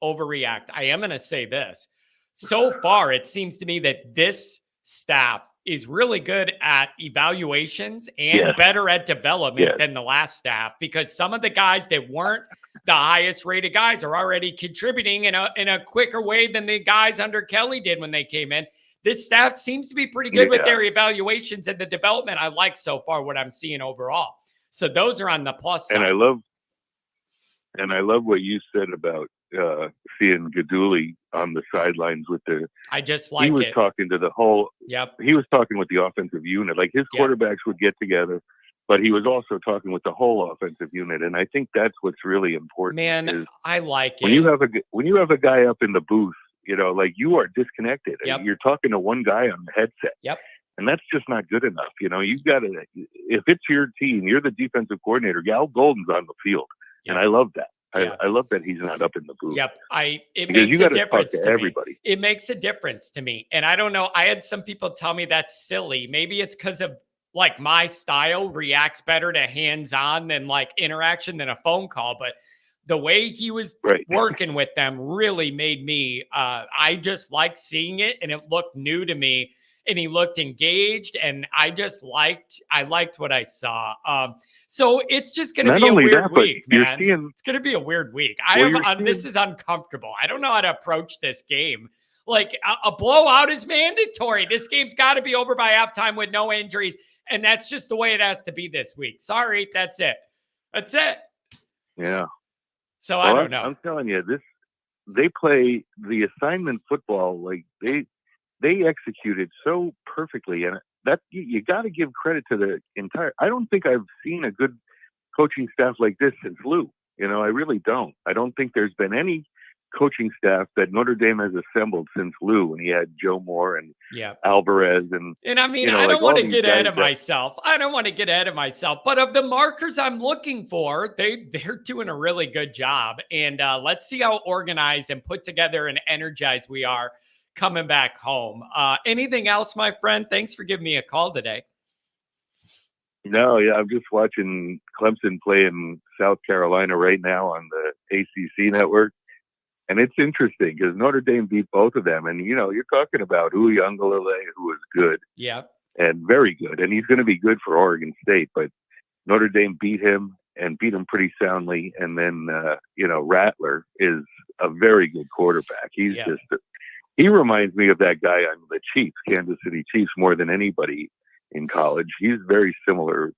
overreact. I am going to say this. So far, it seems to me that this staff is really good at evaluations and better at development than the last staff, because some of the guys that weren't the highest rated guys are already contributing in a quicker way than the guys under Kelly did when they came in. This staff seems to be pretty good with their evaluations, and the development I like so far what I'm seeing overall. So those are on the plus side. And I love what you said about seeing Gaduli on the sidelines with I just like it. He was talking to the whole. Yep. He was talking with the offensive unit. Like his quarterbacks would get together, but he was also talking with the whole offensive unit. And I think that's what's really important. Man, I like it. When you have a guy up in the booth, like you are disconnected. Yep. You're talking to one guy on the headset. Yep. And that's just not good enough. You've got to. If it's your team, you're the defensive coordinator. Al Golden's on the field, and I love that. I love that he's not up in the booth. Yep. It makes a difference to everybody. It makes a difference to me. And I don't know. I had some people tell me that's silly. Maybe it's because of like my style reacts better to hands-on than like interaction than a phone call. But the way he was working with them really made me, I just liked seeing it, and it looked new to me, and he looked engaged, and I liked what I saw. So it's just going to be a weird week, man. It's going to be a weird week. This is uncomfortable. I don't know how to approach this game. Like a blowout is mandatory. This game's got to be over by halftime with no injuries. And that's just the way it has to be this week. Sorry. That's it. Yeah. So I don't know. I'm telling you, they play the assignment football. Like they executed so perfectly. And that you got to give credit to the entire. I don't think I've seen a good coaching staff like this since Lou. I really don't. I don't think there's been any coaching staff that Notre Dame has assembled since Lou, when he had Joe Moore and Alvarez and I mean, I don't want to get ahead of myself. I don't want to get ahead of myself. But of the markers I'm looking for, they're doing a really good job. And let's see how organized and put together and energized we are coming back home. Anything else, my friend? Thanks for giving me a call today. No, I'm just watching Clemson play in South Carolina right now on the ACC network. And it's interesting because Notre Dame beat both of them. And, you're talking about Uiagalelei, who is good. Yeah. And very good. And he's going to be good for Oregon State. But Notre Dame beat him and beat him pretty soundly. And then, Rattler is a very good quarterback. He's he reminds me of that guy on the Chiefs, Kansas City Chiefs, more than anybody in college. He's very similar.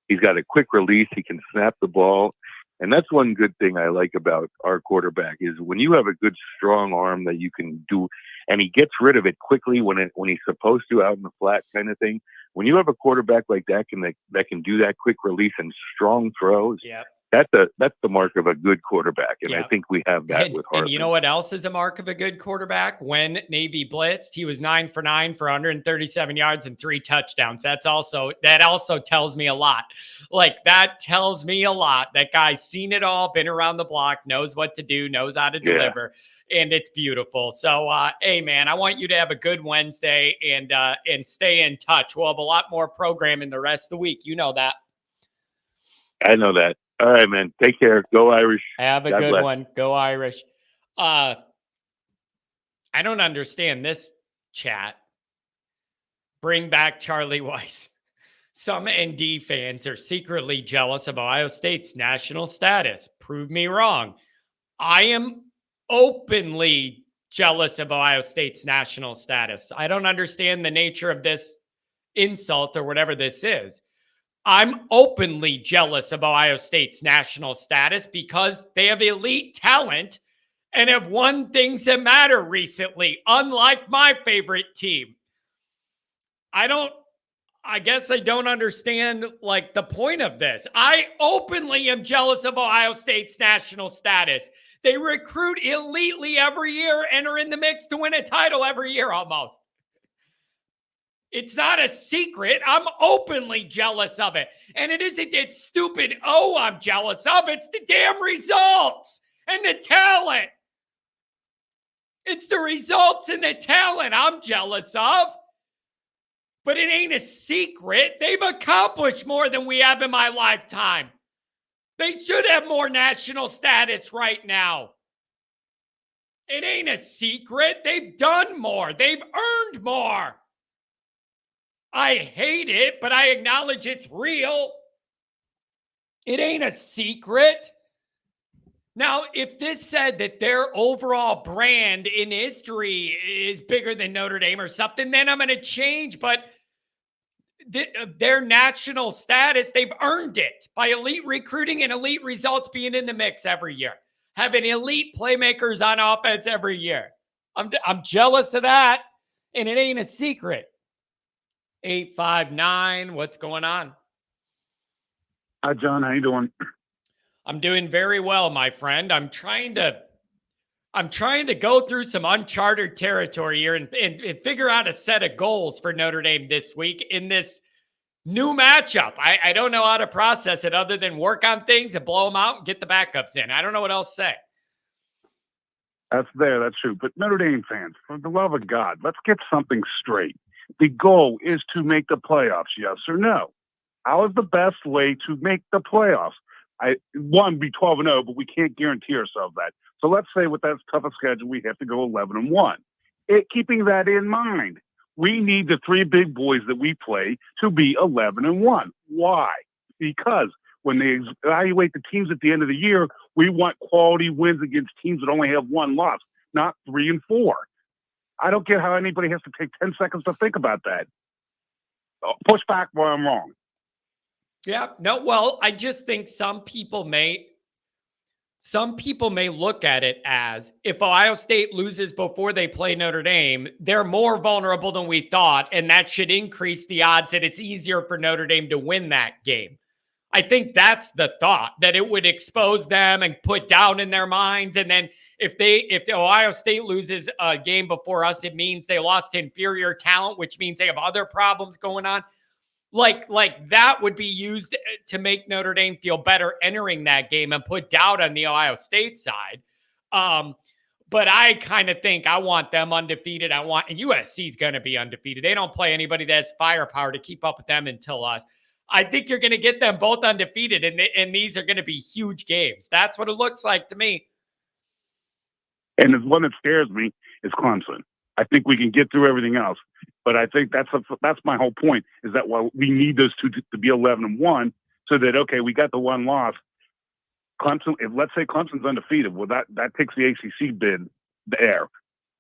He's got a quick release. He can snap the ball. And that's one good thing I like about our quarterback is when you have a good, strong arm that you can do, and he gets rid of it quickly when he's supposed to out in the flat kind of thing. When you have a quarterback like that that can do that quick release and strong throws, that's the mark of a good quarterback. And I think we have that with Hartman. And you know what else is a mark of a good quarterback? When Navy blitzed, he was 9 for 9 for 137 yards and 3 touchdowns. That also tells me a lot. Like, that tells me a lot. That guy's seen it all, been around the block, knows what to do, knows how to deliver. And it's beautiful. So, hey, man, I want you to have a good Wednesday and stay in touch. We'll have a lot more programming the rest of the week. You know that. I know that. All right, man. Take care. Go Irish. Have a good one. Go Irish. I don't understand this chat. Bring back Charlie Weiss. Some ND fans are secretly jealous of Ohio State's national status. Prove me wrong. I am openly jealous of Ohio State's national status. I don't understand the nature of this insult or whatever this is. I'm openly jealous of Ohio State's national status because they have elite talent and have won things that matter recently, unlike my favorite team. I guess I don't understand like the point of this. I openly am jealous of Ohio State's national status. They recruit elitely every year and are in the mix to win a title every year almost. It's not a secret. I'm openly jealous of it. And it isn't that stupid, I'm jealous of. It's the damn results and the talent. It's the results and the talent I'm jealous of. But it ain't a secret. They've accomplished more than we have in my lifetime. They should have more national status right now. It ain't a secret. They've done more. They've earned more. I hate it, but I acknowledge it's real. It ain't a secret. Now, if this said that their overall brand in history is bigger than Notre Dame or something, then I'm going to change. But their national status, they've earned it by elite recruiting and elite results being in the mix every year. Having elite playmakers on offense every year. I'm jealous of that, and it ain't a secret. 859, what's going on? Hi, John. How you doing? I'm doing very well, my friend. I'm trying to go through some uncharted territory here and figure out a set of goals for Notre Dame this week in this new matchup. I don't know how to process it other than work on things and blow them out and get the backups in. I don't know what else to say. That's true. But Notre Dame fans, for the love of God, let's get something straight. The goal is to make the playoffs, yes or no? How is the best way to make the playoffs? Be 12-0, but we can't guarantee ourselves that. So let's say with that tough a schedule, we have to go 11-1. Keeping that in mind, we need the three big boys that we play to be 11-1. Why? Because when they evaluate the teams at the end of the year, we want quality wins against teams that only have one loss, not 3 and 4. I don't get how anybody has to take 10 seconds to think about that. Push back where I'm wrong. Yeah, no, well, I just think some people may look at it as if Ohio State loses before they play Notre Dame, they're more vulnerable than we thought, and that should increase the odds that it's easier for Notre Dame to win that game. I think that's the thought, that it would expose them and put doubt in their minds. And then if Ohio State loses a game before us, it means they lost inferior talent, which means they have other problems going on. Like that would be used to make Notre Dame feel better entering that game and put doubt on the Ohio State side. But I kind of think I want them undefeated. USC's going to be undefeated. They don't play anybody that has firepower to keep up with them until us. I think you're going to get them both undefeated, and these are going to be huge games. That's what it looks like to me. And the one that scares me is Clemson. I think we can get through everything else. But I think that's my whole point, is that while we need those two to be 11-1, so that, okay, we got the one loss. Clemson, let's say Clemson's undefeated, well, that takes the ACC bid there.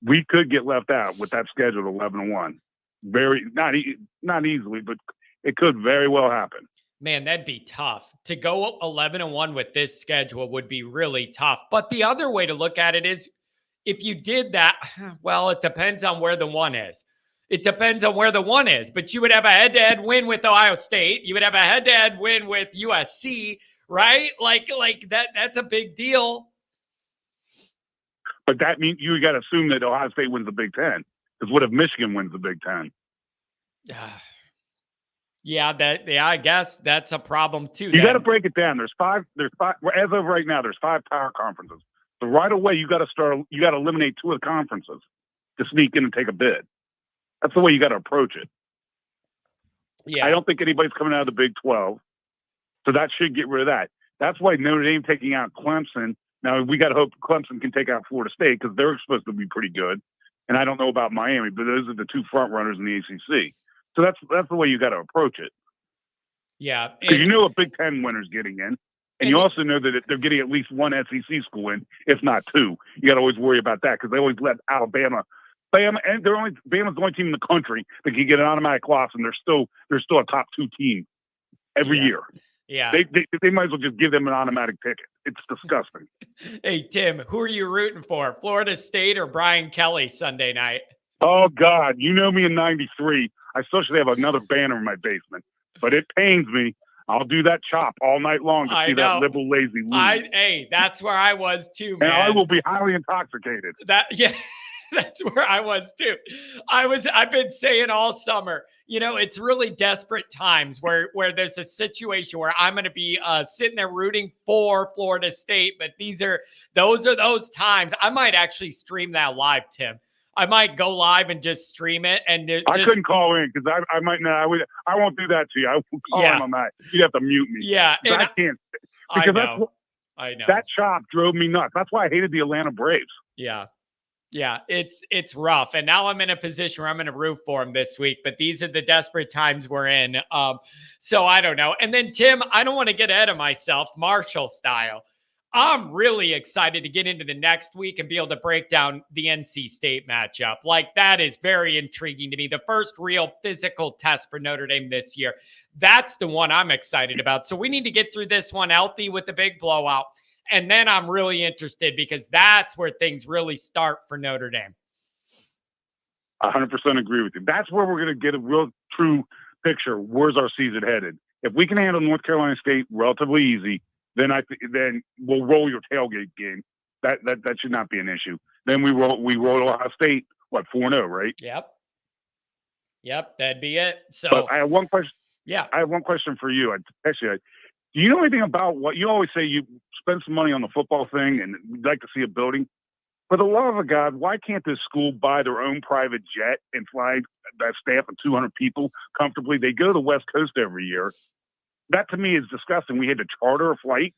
We could get left out with that schedule 11-1. Not easily, but it could very well happen. Man, that'd be tough. To go 11-1 with this schedule would be really tough. But the other way to look at it is, if you did that, well, it depends on where the one is. But you would have a head-to-head win with Ohio State. You would have a head-to-head win with USC, right? Like that's a big deal. But that means you got to assume that Ohio State wins the Big Ten. Because what if Michigan wins the Big Ten? I guess that's a problem too. You got to break it down. There's five. As of right now, there's 5 power conferences. So right away, you got to eliminate 2 of the conferences to sneak in and take a bid. That's the way you got to approach it. Yeah. I don't think anybody's coming out of the Big 12. So that should get rid of that. That's why Notre Dame taking out Clemson. Now, we got to hope Clemson can take out Florida State, because they're supposed to be pretty good. And I don't know about Miami, but those are the 2 front runners in the ACC. So that's the way you got to approach it. Yeah. Because you know a Big Ten winner's getting in. And you also know that they're getting at least 1 SEC school in, if not 2. You got to always worry about that, because they always let Alabama, and Bama's the only team in the country that can get an automatic loss, and they're still a top 2 team every year. Yeah. They might as well just give them an automatic ticket. It's disgusting. Hey, Tim, who are you rooting for? Florida State or Brian Kelly Sunday night? Oh, God. You know me in 93. I still should have another banner in my basement, but it pains me. I'll do that chop all night long to see that liberal lazy lose. Hey, that's where I was too, man. And I will be highly intoxicated. That's where I was too. I've been saying all summer, it's really desperate times where there's a situation where I'm going to be sitting there rooting for Florida State, but those are those times. I might actually stream that live, Tim. I might go live and just stream it. And I couldn't call in because I might not. I won't do that to you. I won't call in on that. You'd have to mute me. Yeah, and I can't. Because I know that chop drove me nuts. That's why I hated the Atlanta Braves. Yeah, it's rough, and now I'm in a position where I'm going to root for him this week. But these are the desperate times we're in. So I don't know. And then Tim, I don't want to get ahead of myself, Marshall style. I'm really excited to get into the next week and be able to break down the NC State matchup. Like, that is very intriguing to me. The first real physical test for Notre Dame this year. That's the one I'm excited about. So we need to get through this one healthy with the big blowout. And then I'm really interested because that's where things really start for Notre Dame. 100% agree with you. That's where we're going to get a real true picture. Where's our season headed? If we can handle North Carolina State relatively easy, then we'll roll your tailgate game. That should not be an issue. Then we roll Ohio State, 4-0, right? Yep, that'd be it. So but I have one question. Yeah. I have one question for you. Actually, do you know anything about what you always say you spend some money on the football thing and you'd like to see a building? For the love of God, why can't this school buy their own private jet and fly that staff of 200 people comfortably? They go to the West Coast every year. That to me is disgusting. We had to charter a flight.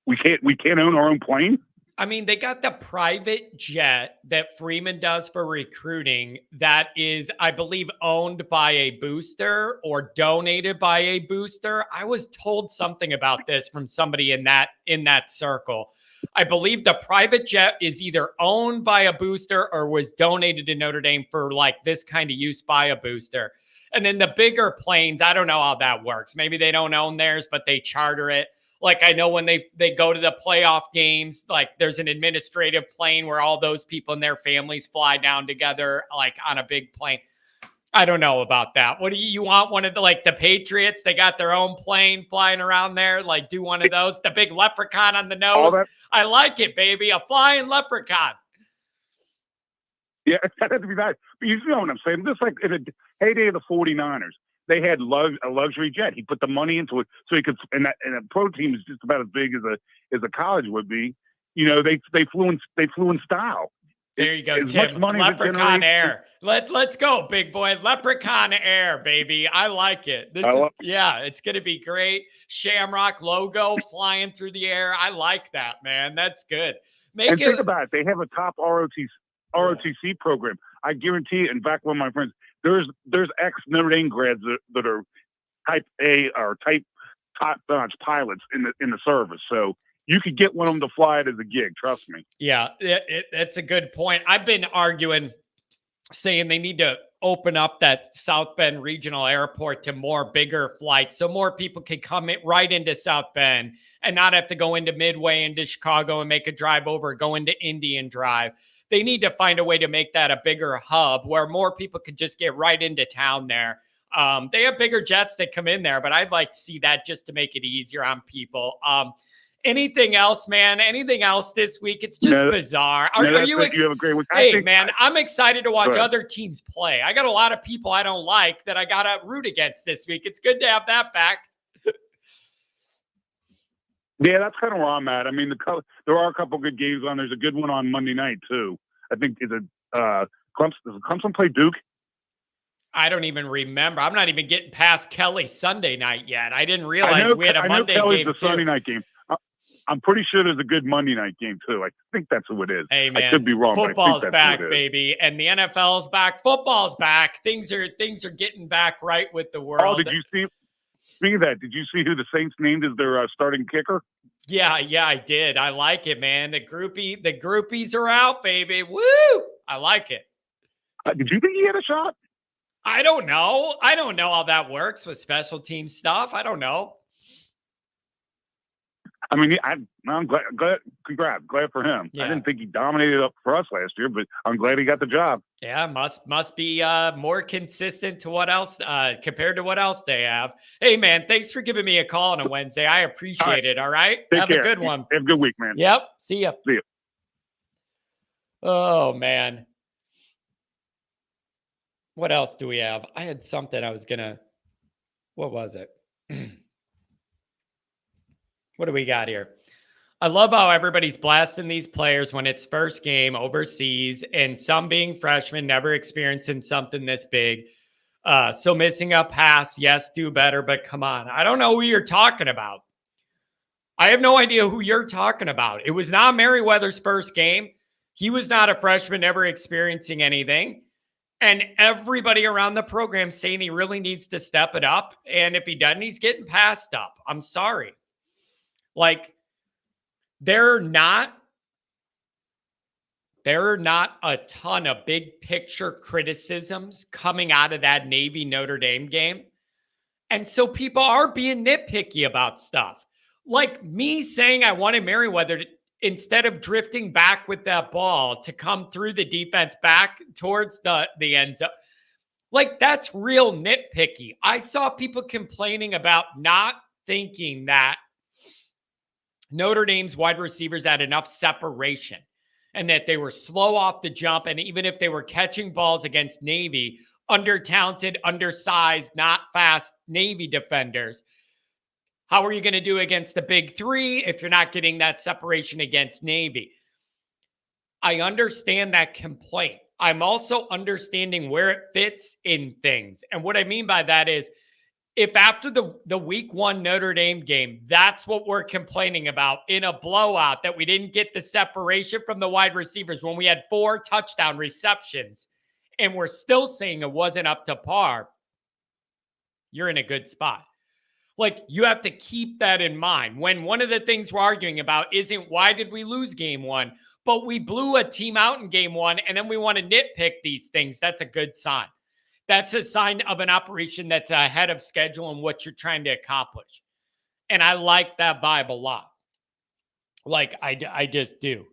We can't own our own plane. I mean, they got the private jet that Freeman does for recruiting that is, I believe, owned by a booster or donated by a booster. I was told something about this from somebody in that circle. I believe the private jet is either owned by a booster or was donated to Notre Dame for like this kind of use by a booster. And then the bigger planes, I don't know how that works. Maybe they don't own theirs, but they charter it. Like, I know when they go to the playoff games, like there's an administrative plane where all those people and their families fly down together, like on a big plane. I don't know about that. What do you want? One of the Patriots, they got their own plane flying around there. Like, do one of those, the big leprechaun on the nose. I like it, baby. A flying leprechaun. Yeah, that'd be nice. But you know what I'm saying? Just like in the heyday of the 49ers, they had a luxury jet. He put the money into it so he could, and a pro team is just about as big as a college would be. They flew in style. There you go, Tim. Leprechaun Air. Let's go, big boy. Leprechaun Air, baby. I like it. It's going to be great. Shamrock logo flying through the air. I like that, man. That's good. Think about it. They have a top ROTC program. I guarantee you, in fact, one of my friends, there's ex Notre Dame grads that are type A or type top-notch pilots in the service. So you could get one of them to fly it as a gig. Trust me. Yeah, that's a good point. I've been arguing, saying they need to open up that South Bend Regional Airport to more bigger flights so more people can come right into South Bend and not have to go into Midway into Chicago and make a drive over, go into Indian Drive. They need to find a way to make that a bigger hub where more people could just get right into town there. They have bigger jets that come in there, but I'd like to see that just to make it easier on people. Anything else, man? Anything else this week? It's just bizarre. Are you? You have a great week. I'm excited to watch other teams play. I got a lot of people I don't like that I got to root against this week. It's good to have that back. Yeah, that's kind of where I'm at. I mean, there are a couple good games on. There's a good one on Monday night too. I think Clemson play Duke? I don't even remember. I'm not even getting past Kelly Sunday night yet. I didn't realize we had a Monday game too. Sunday night game. I'm pretty sure there's a good Monday night game too. I think that's who it is. Hey man, I could be wrong. Football's back, baby, and the NFL's back. Football's back. Things are getting back right with the world. Oh, did you see? Speaking of that, did you see who the Saints named as their starting kicker? Yeah, I did. I like it, man. The groupies are out, baby. Woo! I like it. Did you think he had a shot? I don't know. I don't know how that works with special team stuff. I don't know. I mean, I'm glad. Congrats, glad for him. Yeah. I didn't think he dominated up for us last year, but I'm glad he got the job. Yeah, must be more consistent to what else compared to what else they have. Hey man, thanks for giving me a call on a Wednesday. I appreciate it. All right, Take have care. a good one. Have a good week, man. Yep. See ya. See ya. Oh man, what else do we have? I had something I was gonna. What was it? What do we got here? I love how everybody's blasting these players when it's first game overseas and some being freshmen, never experiencing something this big. So missing a pass, yes, do better, but come on. I don't know who you're talking about. I have no idea who you're talking about. It was not Meriweather's first game. He was not a freshman, never experiencing anything. And everybody around the program saying he really needs to step it up. And if he doesn't, he's getting passed up. I'm sorry. Like, there are not a ton of big picture criticisms coming out of that Navy Notre Dame game. And so people are being nitpicky about stuff. Like me saying I wanted Meriweather to, instead of drifting back with that ball, to come through the defense back towards the end zone. Like, that's real nitpicky. I saw people complaining about not thinking that Notre Dame's wide receivers had enough separation and that they were slow off the jump. And even if they were catching balls against Navy, under-talented, undersized, not fast Navy defenders, how are you going to do against the big three if you're not getting that separation against Navy? I understand that complaint. I'm also understanding where it fits in things. And what I mean by that is, if after the week one Notre Dame game, that's what we're complaining about in a blowout, that we didn't get the separation from the wide receivers when we had 4 touchdown receptions, and we're still saying it wasn't up to par, you're in a good spot. Like, you have to keep that in mind. When one of the things we're arguing about isn't why did we lose game one, but we blew a team out in game one, and then we want to nitpick these things, that's a good sign. That's a sign of an operation that's ahead of schedule and what you're trying to accomplish. And I like that vibe a lot. Like, I just do.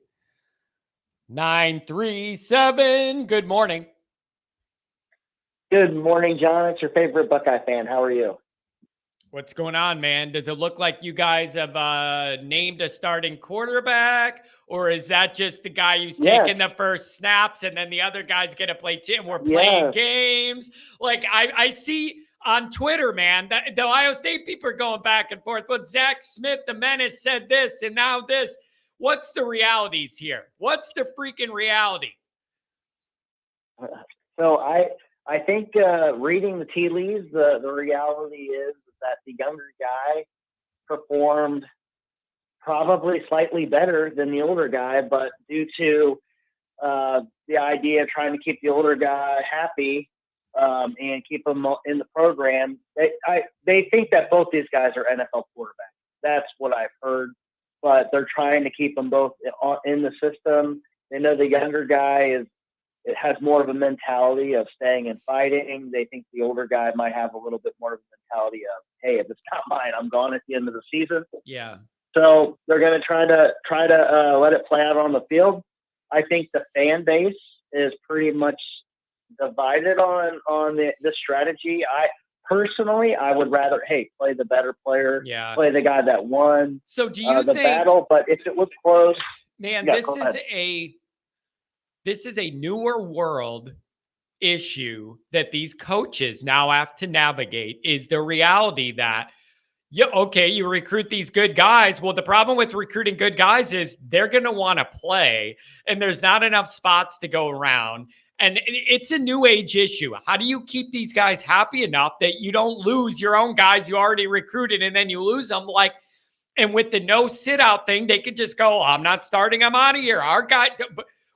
937, good morning. Good morning, John. It's your favorite Buckeye fan. How are you? What's going on, man? Does it look like you guys have named a starting quarterback, or is that just the guy who's taking the first snaps and then the other guy's going to play too, and we're playing games? Like, I see on Twitter, man, that the Ohio State people are going back and forth. But Zach Smith, the menace, said this and now this. What's the realities here? What's the freaking reality? So I think reading the tea leaves, the reality is that the younger guy performed probably slightly better than the older guy, but due to the idea of trying to keep the older guy happy and keep him in the program, they think that both these guys are NFL quarterbacks. That's what I've heard, but they're trying to keep them both in the system. They know the younger guy it has more of a mentality of staying and fighting. They think the older guy might have a little bit more of a mentality of, hey, if it's not mine, I'm gone at the end of the season. Yeah. So they're going to try to let it play out on the field. I think the fan base is pretty much divided on the strategy. Personally, I would rather, play the better player, play the guy that won so do you the think, battle. But if it was close, man, this is a newer world issue that these coaches now have to navigate, is the reality that, you recruit these good guys. Well, the problem with recruiting good guys is they're going to want to play, and there's not enough spots to go around. And it's a new age issue. How do you keep these guys happy enough that you don't lose your own guys you already recruited and then you lose them? Like, and with the no sit out thing, they could just go, I'm not starting, I'm out of here. Our guy,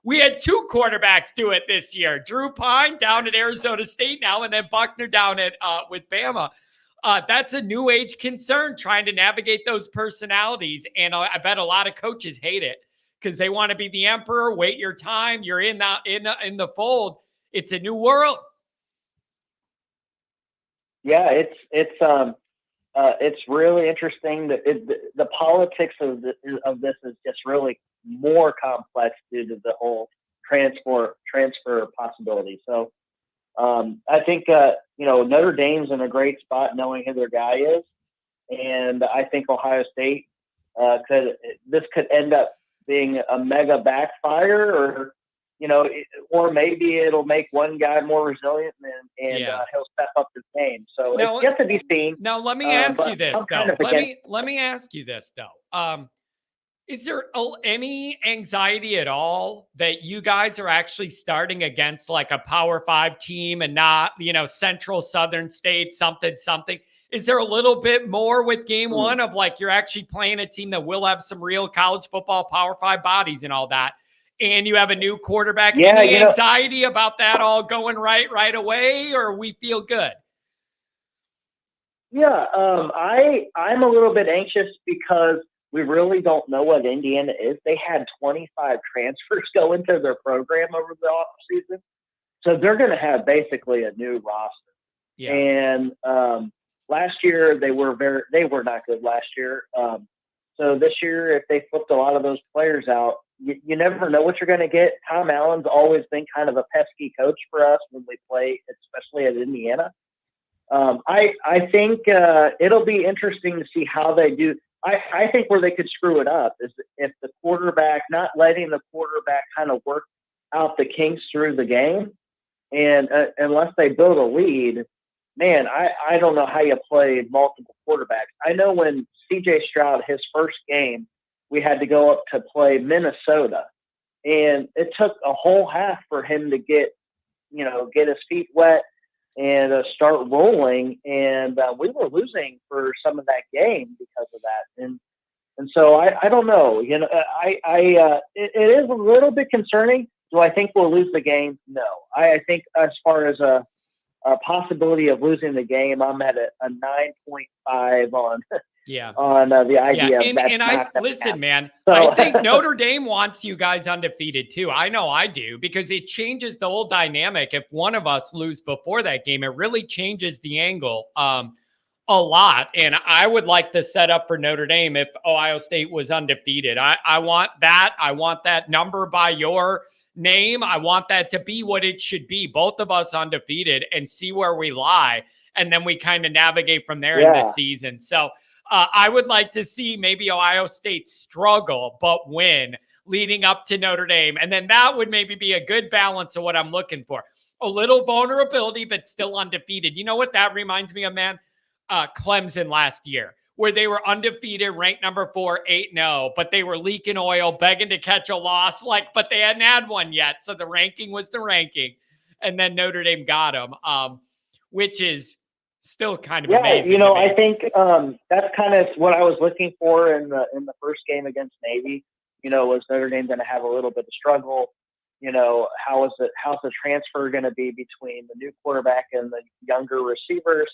we had 2 quarterbacks do it this year. Drew Pine down at Arizona State now, and then Buckner down at with Bama. That's a new age concern, trying to navigate those personalities. And I bet a lot of coaches hate it because they want to be the emperor. Wait your time. You're in the fold. It's a new world. Yeah, it's it's really interesting that the politics of this is just really more complex due to the whole transfer possibility. So I think Notre Dame's in a great spot knowing who their guy is, and I think Ohio State could end up being a mega backfire, or maybe it'll make one guy more resilient and he'll step up his game. So it's yet to be seen. Now let me ask you this though. Let me ask you this though. Is there any anxiety at all that you guys are actually starting against like a Power 5 team and not, Central Southern State, something? Is there a little bit more with game one of like you're actually playing a team that will have some real college football Power 5 bodies and all that, and you have a new quarterback? Yeah, any anxiety about that all going right away, or we feel good? Yeah, I'm a little bit anxious because we really don't know what Indiana is. They had 25 transfers go into their program over the offseason. So they're going to have basically a new roster. Yeah. And last year they were not good last year. So this year, if they flipped a lot of those players out, you never know what you're going to get. Tom Allen's always been kind of a pesky coach for us when we play, especially at Indiana. I think it'll be interesting to see how they do. I think where they could screw it up is if the quarterback, not letting the quarterback kind of work out the kinks through the game. And unless they build a lead, man, I don't know how you play multiple quarterbacks. I know when C.J. Stroud, his first game, we had to go up to play Minnesota. And it took a whole half for him to get his feet wet and start rolling. And we were losing for some of that game because of that. And so I don't know. It is a little bit concerning. Do I think we'll lose the game? No. I think as far as a possibility of losing the game, I'm at a 9.5 on the idea of that. And listen, man, so, I think Notre Dame wants you guys undefeated too. I know I do, because it changes the whole dynamic. If one of us lose before that game, it really changes the angle a lot. And I would like the setup for Notre Dame if Ohio State was undefeated. I want that. I want that number by your name. I want that to be what it should be. Both of us undefeated and see where we lie. And then we kind of navigate from there in this season. So I would like to see maybe Ohio State struggle, but win leading up to Notre Dame. And then that would maybe be a good balance of what I'm looking for. A little vulnerability, but still undefeated. You know what that reminds me of, man? Clemson last year, where they were undefeated, ranked number 4, 8-0, but they were leaking oil, begging to catch a loss, but they hadn't had one yet. So the ranking was the ranking. And then Notre Dame got them, which is still kind of amazing. I think that's kind of what I was looking for in the first game against Navy. Was Notre Dame going to have a little bit of struggle? How's the transfer going to be between the new quarterback and the younger receivers?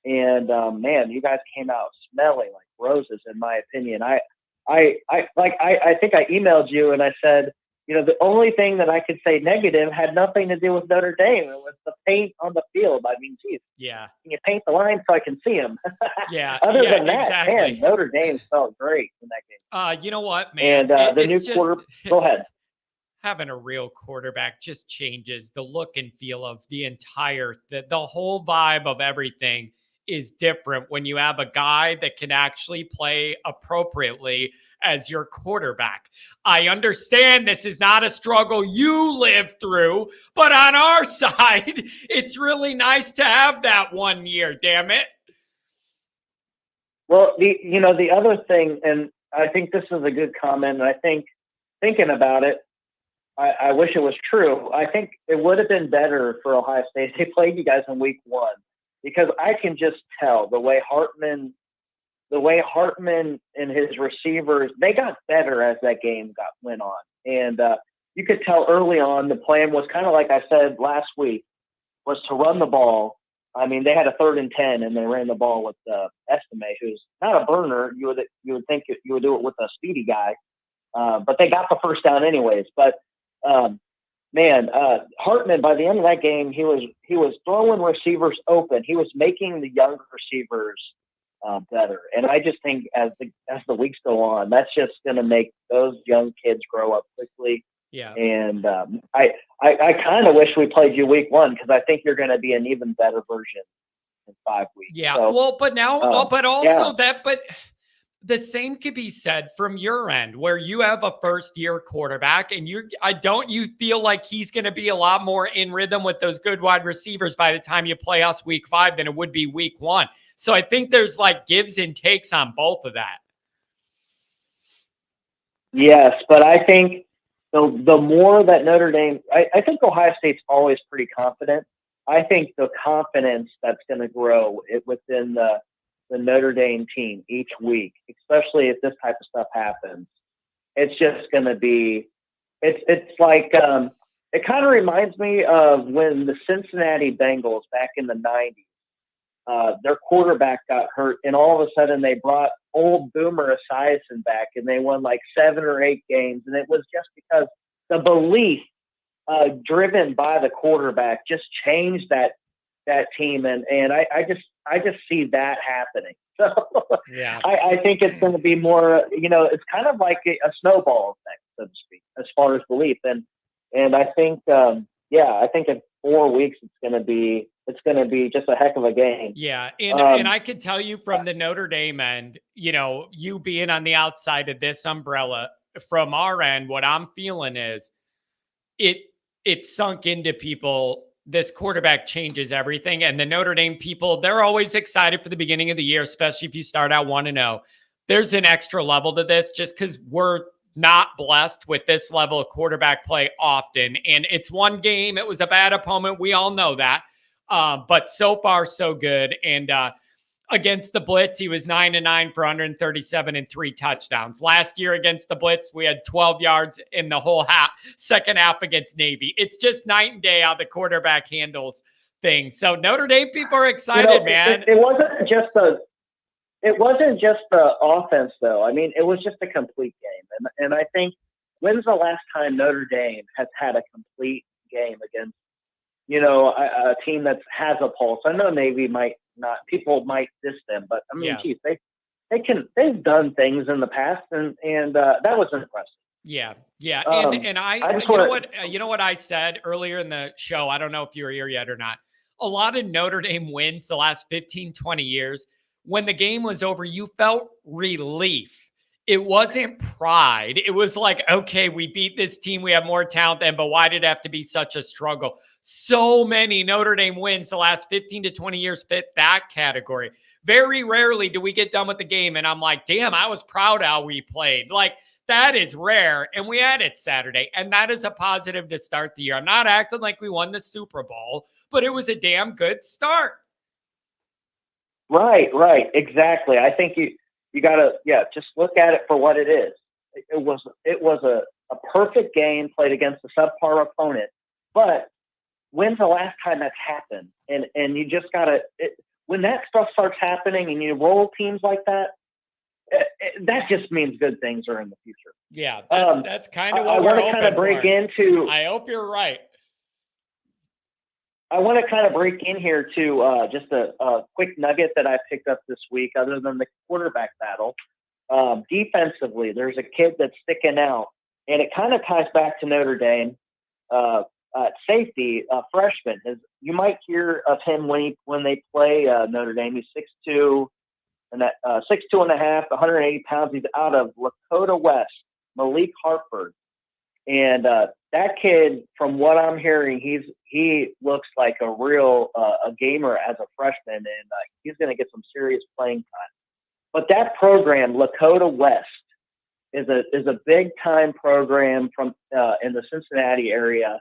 And man, you guys came out smelling like roses, in my opinion. I think I emailed you and I said, the only thing that I could say negative had nothing to do with Notre Dame. It was the paint on the field. I mean, geez. Yeah. Can you paint the line so I can see them? Yeah. Other than that, exactly. Man, Notre Dame felt great in that game. You know what, man? And the new quarter. Go ahead. Having a real quarterback just changes the look and feel of the entire, the whole vibe of everything is different when you have a guy that can actually play appropriately as your quarterback. I understand this is not a struggle you live through, but on our side, it's really nice to have that 1 year, damn it. Well, the other thing, and I think this is a good comment, and I think thinking about it, I wish it was true. I think it would have been better for Ohio State if they played you guys in week 1, because I can just tell the way Hartman and his receivers, they got better as that game went on. And you could tell early on the plan was kind of like I said last week, was to run the ball. I mean, they had a 3rd and 10, and they ran the ball with Estime, who's not a burner. You would think you would do it with a speedy guy, but they got the first down anyways. But Hartman, by the end of that game, he was throwing receivers open. He was making the younger receivers better. And I just think as the weeks go on, that's just going to make those young kids grow up quickly. Yeah. And I kind of wish we played you week 1 because I think you're going to be an even better version in 5 weeks. Yeah. So, well, but now, but the same could be said from your end where you have a first year quarterback and you feel like he's going to be a lot more in rhythm with those good wide receivers by the time you play us week 5 than it would be week 1. So I think there's like gives and takes on both of that. Yes, but I think the more that Notre Dame, I think Ohio State's always pretty confident. I think the confidence that's going to grow within the Notre Dame team each week, especially if this type of stuff happens, it's just going to be, it's like, it kind of reminds me of when the Cincinnati Bengals back in the 90s, their quarterback got hurt and all of a sudden they brought old Boomer Esiason back and they won like 7 or 8 games. And it was just because the belief driven by the quarterback just changed that team. And I just see that happening. So yeah, I think it's going to be more, it's kind of like a snowball effect, so to speak, as far as belief. And I think, I think in 4 weeks, it's going to be just a heck of a game. Yeah. And I could tell you from the Notre Dame end, you being on the outside of this umbrella, from our end, what I'm feeling is it sunk into people. This quarterback changes everything. And the Notre Dame people, they're always excited for the beginning of the year, especially if you start out 1-0. There's an extra level to this just because we're not blessed with this level of quarterback play often. And it's one game. It was a bad opponent. We all know that. But so far, so good. And against the Blitz, he was 9-9 for 137 and 3 touchdowns. Last year against the Blitz, we had 12 yards in the whole second half against Navy. It's just night and day how the quarterback handles things. So Notre Dame people are excited, man. It wasn't just the offense, though. I mean, it was just a complete game. And I think, when's the last time Notre Dame has had a complete game against, a team that has a pulse? I know Navy might not, people might diss them, but I mean, geez, they've done things in the past, and that was impressive. Yeah. And you know what I said earlier in the show? I don't know if you were here yet or not. A lot of Notre Dame wins the last 15, 20 years. When the game was over, you felt relief. It wasn't pride. It was like, okay, we beat this team. We have more talent than, but why did it have to be such a struggle? So many Notre Dame wins the last 15 to 20 years fit that category. Very rarely do we get done with the game and I'm like, damn, I was proud how we played. Like, that is rare. And we had it Saturday. And that is a positive to start the year. I'm not acting like we won the Super Bowl, but it was a damn good start. Right. Exactly. I think you got to, just look at it for what it is. It was a perfect game played against a subpar opponent. But when's the last time that's happened? And you just got to, when that stuff starts happening and you roll teams like that, that just means good things are in the future. Yeah, that's kind of what we're hoping for. I hope you're right. I want to kind of break in here to just a quick nugget that I picked up this week, other than the quarterback battle. Defensively, there's a kid that's sticking out, and it kind of ties back to Notre Dame. Safety, freshman. You might hear of him when they play Notre Dame. He's 6'2", and 6'2.5", 180 pounds. He's out of Lakota West, Malik Hartford. And that kid, from what I'm hearing, he looks like a real a gamer as a freshman, and he's going to get some serious playing time. But that program, Lakota West, is a big time program from in the Cincinnati area,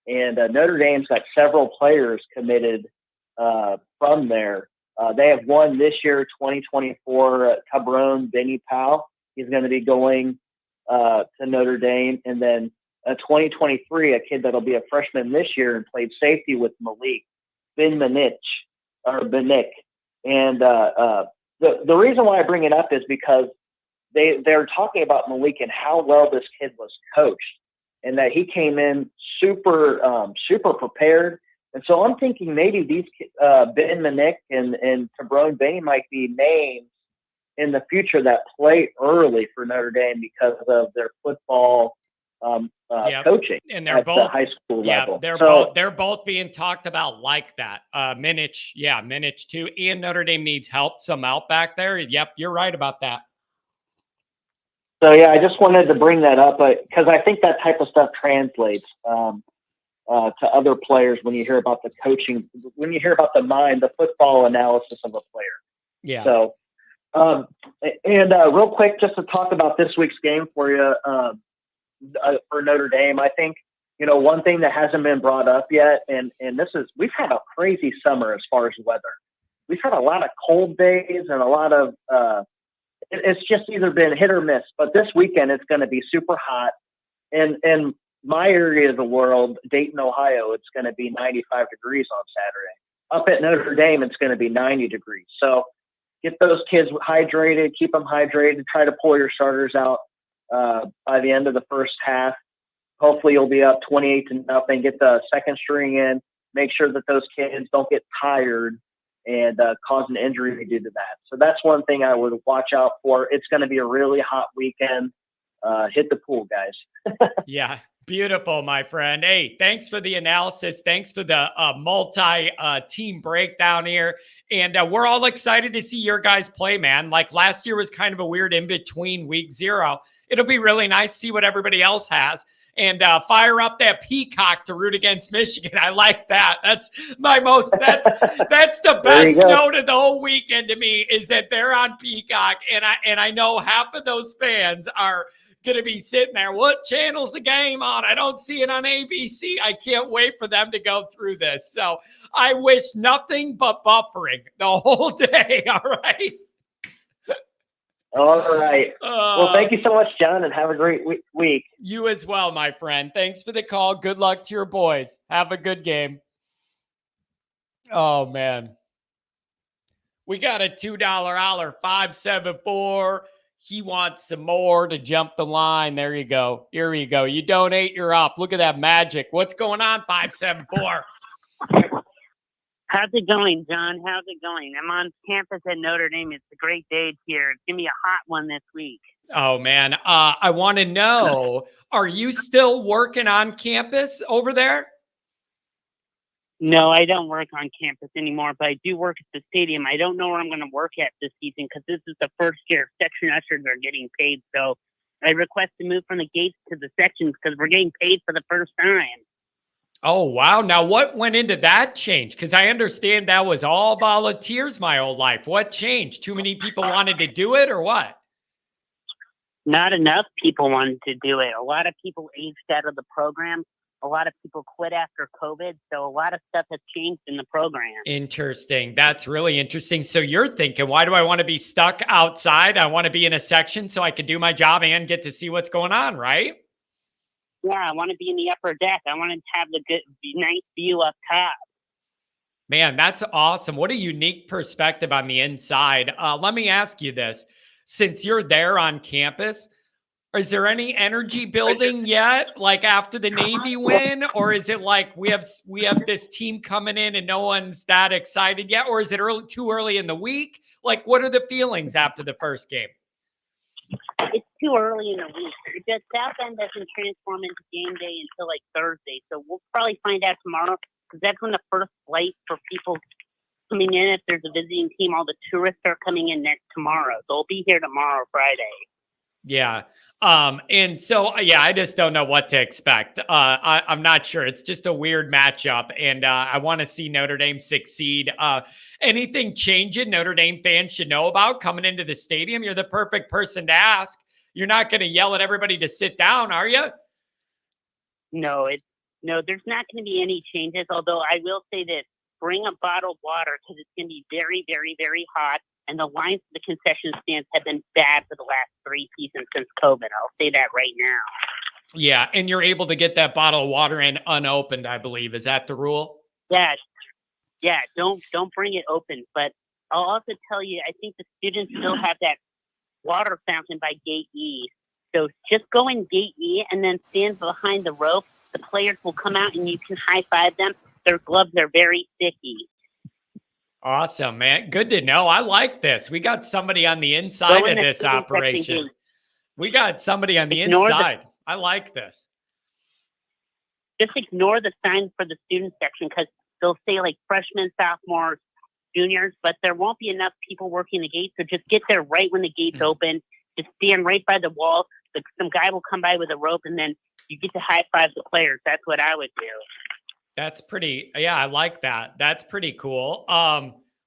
and Notre Dame's got several players committed from there. They have one this year, 2024, Cabron Benny Powell. He's going to be going to Notre Dame, and then 2023, a kid that'll be a freshman this year and played safety with Malik, Benick. And the reason why I bring it up is because they're talking about Malik and how well this kid was coached, and that he came in super prepared. And so I'm thinking maybe these Ben Benick and Cabron Benny might be names in the future that play early for Notre Dame because of their football coaching and at the high school level. They're both being talked about like that. Minich too, and Notre Dame needs some help back there. Yep, you're right about that. So yeah, I just wanted to bring that up because I think that type of stuff translates to other players when you hear about the coaching, when you hear about the football analysis of a player. Yeah. So, real quick, just to talk about this week's game for you, for Notre Dame, I think, one thing that hasn't been brought up yet, and we've had a crazy summer as far as weather. We've had a lot of cold days and a lot of, it's just either been hit or miss, but this weekend it's going to be super hot. And in my area of the world, Dayton, Ohio, it's going to be 95 degrees on Saturday. Up at Notre Dame, it's going to be 90 degrees. So get those kids hydrated, keep them hydrated, try to pull your starters out by the end of the first half. Hopefully you'll be up 28-0, get the second string in, make sure that those kids don't get tired and cause an injury due to that. So that's one thing I would watch out for. It's going to be a really hot weekend. Hit the pool, guys. Yeah. Beautiful, my friend. Hey, thanks for the analysis. Thanks for the multi-team breakdown here. And we're all excited to see your guys play, man. Like last year was kind of a weird in-between week 0. It'll be really nice to see what everybody else has. And fire up that Peacock to root against Michigan. I like that. That's that's the best note of the whole weekend to me is that they're on Peacock. And I know half of those fans are going to be sitting there. What channel's the game on? I don't see it on ABC. I can't wait for them to go through this. So I wish nothing but buffering the whole day. All right. All right. Well, thank you so much, John, and have a great week. You as well, my friend. Thanks for the call. Good luck to your boys. Have a good game. Oh, man. We got a $2 holler, 574. He wants some more to jump the line. There you go. Here you go. You donate, you're up. Look at that magic. What's going on, 574? How's it going, John? How's it going? I'm on campus at Notre Dame. It's a great day here. Give me a hot one this week. Oh, man. I want to know, are you still working on campus over there? No, I don't work on campus anymore, but I do work at the stadium. I don't know where I'm going to work at this season because this is the first year section ushers are getting paid. So I request to move from the gates to the sections because we're getting paid for the first time. Oh, wow. Now, what went into that change? Because I understand that was all volunteers my whole life. What changed? Too many people wanted to do it or what? Not enough people wanted to do it. A lot of people aged out of the program. A lot of people quit after COVID. So a lot of stuff has changed in the program. Interesting. That's really interesting. So you're thinking, why do I want to be stuck outside? I want to be in a section so I can do my job and get to see what's going on, right? Yeah, I want to be in the upper deck. I want to have the good, nice view up top. Man, that's awesome. What a unique perspective on the inside. Let me ask you this. Since you're there on campus, is there any energy building yet, like after the Navy win? Or is it like we have this team coming in and no one's that excited yet? Or is it too early in the week? Like, what are the feelings after the first game? It's too early in the week. The South End doesn't transform into game day until like Thursday. So we'll probably find out tomorrow because that's when the first flight for people coming in. If there's a visiting team, all the tourists are coming in tomorrow. They'll be here tomorrow, Friday. Yeah. And so, I just don't know what to expect. I'm not sure. It's just a weird matchup. And I want to see Notre Dame succeed. Anything changing Notre Dame fans should know about coming into the stadium? You're the perfect person to ask. You're not going to yell at everybody to sit down, are you? No, there's not going to be any changes. Although I will say this, bring a bottle of water because it's going to be very, very, very hot. And the lines to the concession stands have been bad for the last 3 seasons since COVID. I'll say that right now. Yeah, and you're able to get that bottle of water in unopened, I believe. Is that the rule? Yes. Yeah, don't bring it open. But I'll also tell you, I think the students still have that water fountain by Gate E. So just go in Gate E and then stand behind the rope. The players will come out and you can high-five them. Their gloves are very sticky. Awesome, man. Good to know. I like this. We got somebody on the inside of this operation. We got somebody on the inside. I like this. Just ignore the signs for the student section because they'll say like freshmen, sophomores, juniors, but there won't be enough people working the gate. So just get there right when the gates open. Just stand right by the wall. Some guy will come by with a rope, and then you get to high five the players. That's what I would do. That's pretty. Yeah, I like that. That's pretty cool.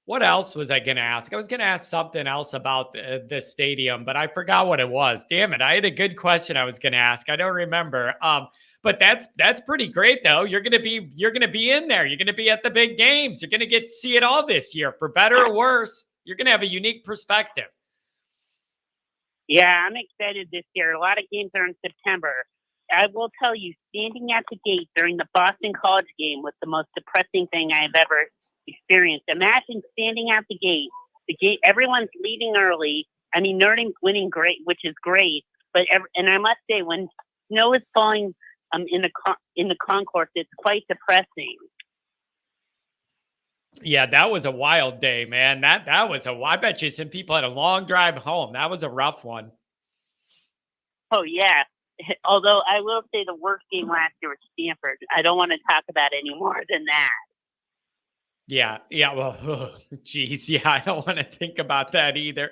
What else was I going to ask? I was going to ask something else about the stadium, but I forgot what it was. Damn it! I had a good question I was going to ask. I don't remember. But that's pretty great though. You're gonna be in there. You're gonna be at the big games. You're gonna get to see it all this year, for better or worse. You're gonna have a unique perspective. Yeah, I'm excited this year. A lot of games are in September. I will tell you, standing at the gate during the Boston College game was the most depressing thing I've ever experienced. Imagine standing at the gate. Everyone's leaving early. I mean, Notre Dame's winning great, which is great. But and I must say, when snow is falling in the concourse, it's quite depressing. Yeah, that was a wild day, man. That was I bet you some people had a long drive home. That was a rough one. Oh yeah. Although I will say the worst game last year was Stanford. I don't want to talk about any more than that. Yeah. Well, geez. Yeah, I don't want to think about that either.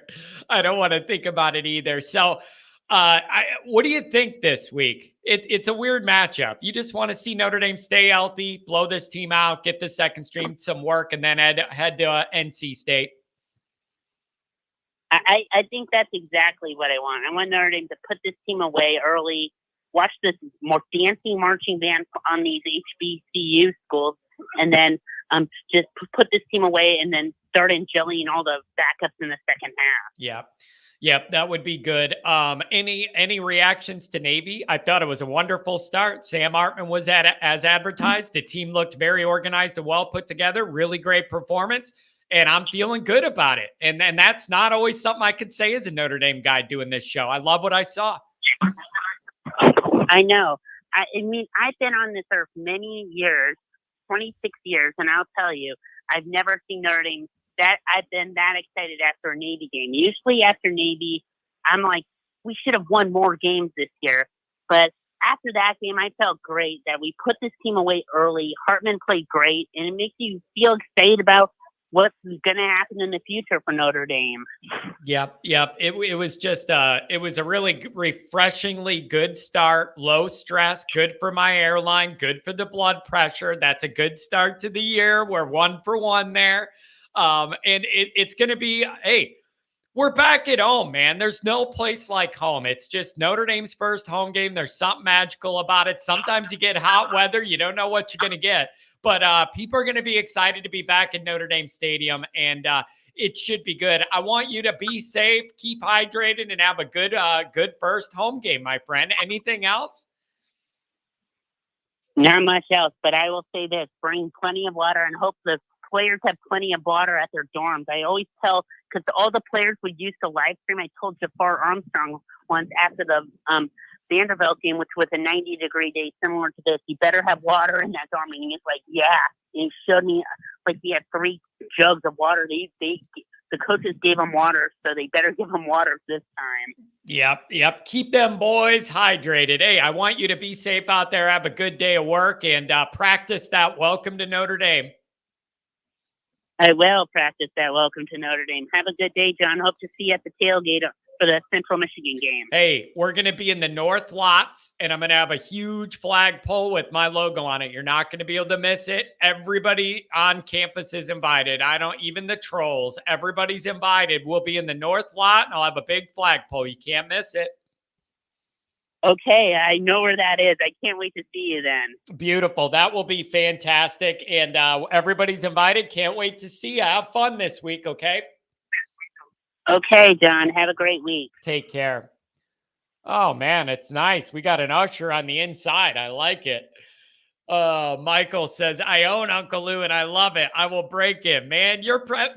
I don't want to think about it either. So, what do you think this week? It's a weird matchup. You just want to see Notre Dame stay healthy, blow this team out, get the second stream some work, and then head to NC State. I think that's exactly what I want. I want Notre Dame to put this team away early, watch this more dancing marching band on these HBCU schools, and then just put this team away and then start enjoying all the backups in the second half. Yep, that would be good. Any reactions to Navy? I thought it was a wonderful start. Sam Hartman was as advertised. The team looked very organized and well put together. Really great performance. And I'm feeling good about it. And that's not always something I could say as a Notre Dame guy doing this show. I love what I saw. I know. I mean, I've been on this earth many years, 26 years, and I'll tell you, I've never seen Notre Dame that I've been that excited after a Navy game. Usually after Navy, I'm like, we should have won more games this year. But after that game, I felt great that we put this team away early. Hartman played great, and it makes you feel excited about what's going to happen in the future for Notre Dame. Yep. It was just it was a really refreshingly good start, low stress, good for my airline, good for the blood pressure. That's a good start to the year. We're 1 for 1 there. And it's going to be, hey, we're back at home, man. There's no place like home. It's just Notre Dame's first home game. There's something magical about it. Sometimes you get hot weather. You don't know what you're going to get. But people are going to be excited to be back in Notre Dame Stadium, and it should be good. I want you to be safe, keep hydrated, and have a good first home game, my friend. Anything else? Not much else, but I will say this. Bring plenty of water and hope the players have plenty of water at their dorms. I always tell, because all the players would use to live stream, I told Jafar Armstrong once after the Vanderbilt game, which was a 90-degree day similar to this, you better have water in that dorm. And he's like, yeah. And he showed me, like, he had 3 jugs of water. The coaches gave him water, so they better give him water this time. Yep. Keep them boys hydrated. Hey, I want you to be safe out there. Have a good day of work and practice that welcome to Notre Dame. I will practice that welcome to Notre Dame. Have a good day, John. Hope to see you at the tailgate for the Central Michigan game. Hey, we're going to be in the North lots, and I'm going to have a huge flagpole with my logo on it. You're not going to be able to miss it. Everybody on campus is invited. Even the trolls, everybody's invited. We'll be in the North lot, and I'll have a big flagpole. You can't miss it. Okay, I know where that is. I can't wait to see you then. Beautiful. That will be fantastic. And everybody's invited. Can't wait to see you. Have fun this week, okay? Okay, John. Have a great week. Take care. Oh, man, it's nice. We got an usher on the inside. I like it. Michael says, I own Uncle Lou and I love it. I will break him. Man,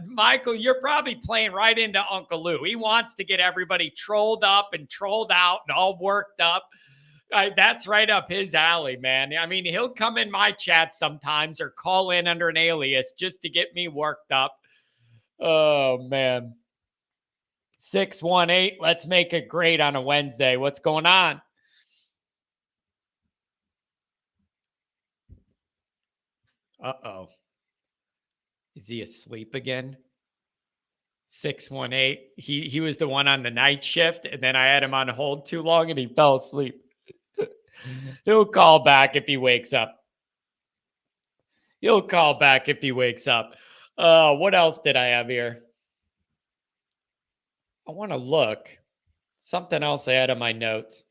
Michael, you're probably playing right into Uncle Lou. He wants to get everybody trolled up and trolled out and all worked up. That's right up his alley, man. I mean, he'll come in my chat sometimes or call in under an alias just to get me worked up. Oh, man. 618. Let's make it great on a Wednesday. What's going on? Uh-oh. Is he asleep again? 618. He was the one on the night shift, and then I had him on hold too long and he fell asleep. He'll call back if he wakes up. He'll call back if he wakes up. What else did I have here? I want to look. Something else I had on my notes.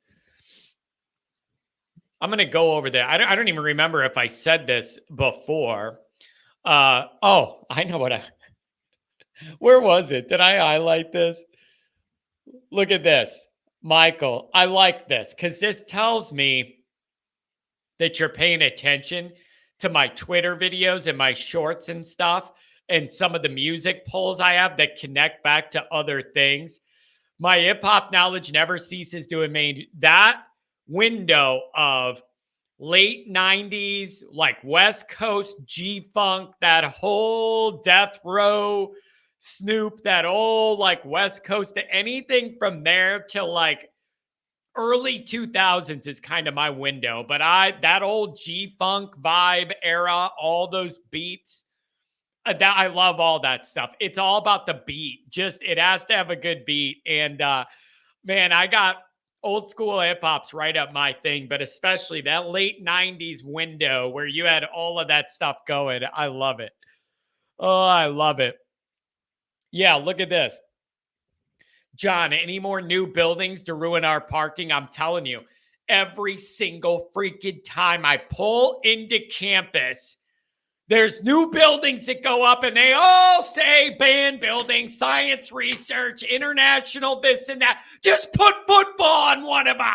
I'm going to go over there. I don't even remember if I said this before. I know what where was it? Did I highlight this? Look at this. Michael, I like this because this tells me that you're paying attention to my Twitter videos and my shorts and stuff and some of the music polls I have that connect back to other things. My hip hop knowledge never ceases to remain. That window of late 90s, like West Coast G-Funk, that whole Death Row, Snoop, that old like West Coast, anything from there till like early 2000s is kind of my window. But that old G-Funk vibe era, all those beats, that I love all that stuff. It's all about the beat. Just it has to have a good beat. And man, I got old school hip hop's right up my thing, but especially that late 90s window where you had all of that stuff going. I love it. Oh, I love it. Yeah, look at this. John, any more new buildings to ruin our parking? I'm telling you, every single freaking time I pull into campus, there's new buildings that go up and they all say band building, science research, international, this and that. Just put football on one of them.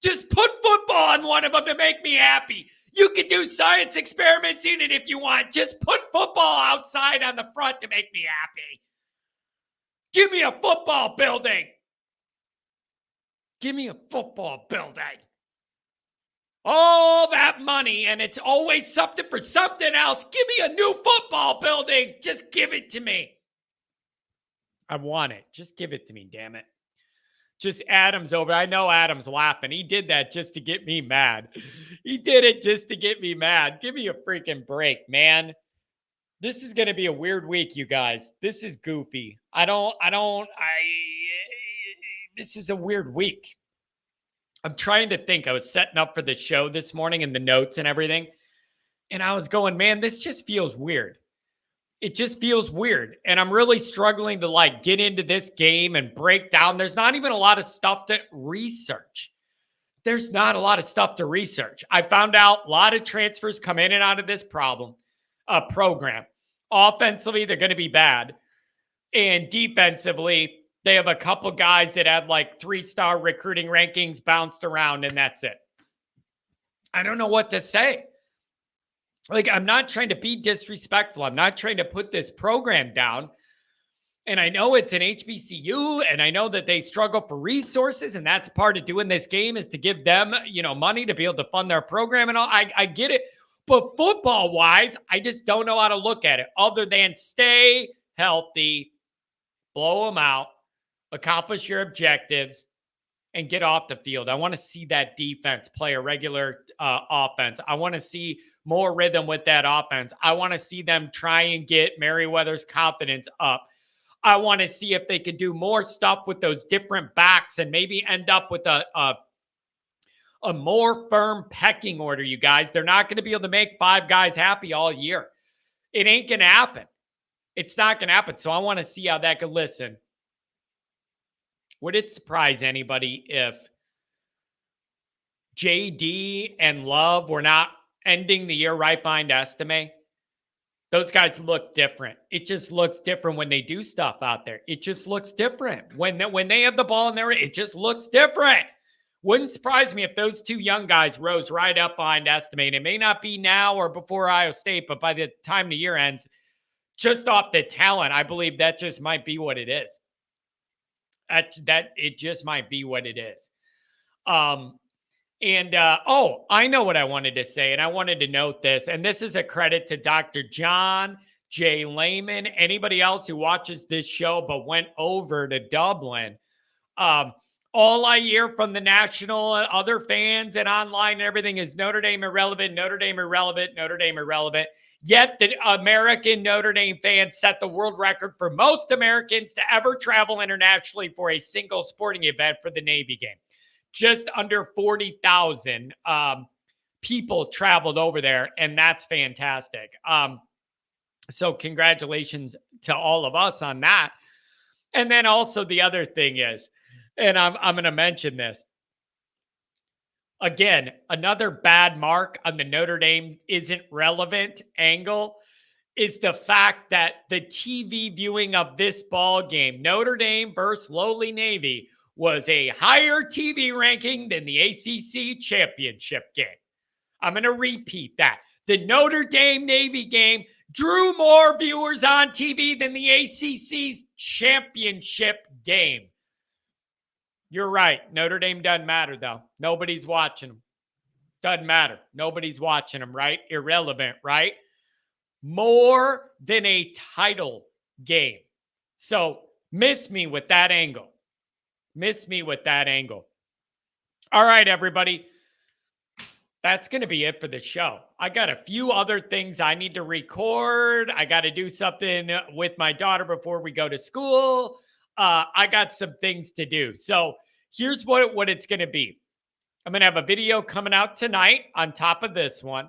Just put football on one of them to make me happy. You can do science experiments in it if you want. Just put football outside on the front to make me happy. Give me a football building. Give me a football building. All that money, and it's always something for something else. Give me a new football building. Just give it to me. I want it. Just give it to me, damn it. Just Adam's over. I know Adam's laughing. He did that just to get me mad. He did it just to get me mad. Give me a freaking break, man. This is going to be a weird week, you guys. This is goofy. This is a weird week. I'm trying to think. I was setting up for the show this morning and the notes and everything. And I was going, man, this just feels weird. It just feels weird. And I'm really struggling to like get into this game and break down. There's not even a lot of stuff to research. There's not a lot of stuff to research. I found out a lot of transfers come in and out of this program. Offensively, they're going to be bad. And defensively, they have a couple guys that have like 3-star recruiting rankings bounced around, and that's it. I don't know what to say. Like, I'm not trying to be disrespectful. I'm not trying to put this program down. And I know it's an HBCU, and I know that they struggle for resources, and that's part of doing this game is to give them, money to be able to fund their program and all. I get it. But football-wise, I just don't know how to look at it other than stay healthy, blow them out, accomplish your objectives, and get off the field. I want to see that defense play a regular offense. I want to see more rhythm with that offense. I want to see them try and get Meriweather's confidence up. I want to see if they could do more stuff with those different backs and maybe end up with a more firm pecking order, you guys. They're not going to be able to make 5 guys happy all year. It ain't going to happen. It's not going to happen. So I want to see how that could listen. Would it surprise anybody if JD and Love were not ending the year right behind Estime? Those guys look different. It just looks different when they do stuff out there. It just looks different. When they have the ball in there, it just looks different. Wouldn't surprise me if those 2 young guys rose right up behind Estime. And it may not be now or before Ohio State, but by the time the year ends, just off the talent, I believe that just might be what it is. That it just might be what it is. I know what I wanted to say, and I wanted to note this, and this is a credit to Dr. John Jay Lehman, anybody else who watches this show but went over to Dublin. All I hear from the national, other fans and online and everything is Notre Dame irrelevant, Notre Dame irrelevant, Notre Dame irrelevant. Yet the American Notre Dame fans set the world record for most Americans to ever travel internationally for a single sporting event for the Navy game. Just under 40,000 people traveled over there, and that's fantastic. So congratulations to all of us on that. And then also the other thing is, and I'm going to mention this. Again, another bad mark on the Notre Dame isn't relevant angle is the fact that the TV viewing of this ball game, Notre Dame versus lowly Navy, was a higher TV ranking than the ACC championship game. I'm going to repeat that. The Notre Dame Navy game drew more viewers on TV than the ACC's championship game. You're right. Notre Dame doesn't matter, though. Nobody's watching them. Doesn't matter. Nobody's watching them, right? Irrelevant, right? More than a title game. So miss me with that angle. Miss me with that angle. All right, everybody. That's going to be it for the show. I got a few other things I need to record. I got to do something with my daughter before we go to school. I got some things to do. So here's what it's going to be. I'm going to have a video coming out tonight on top of this one.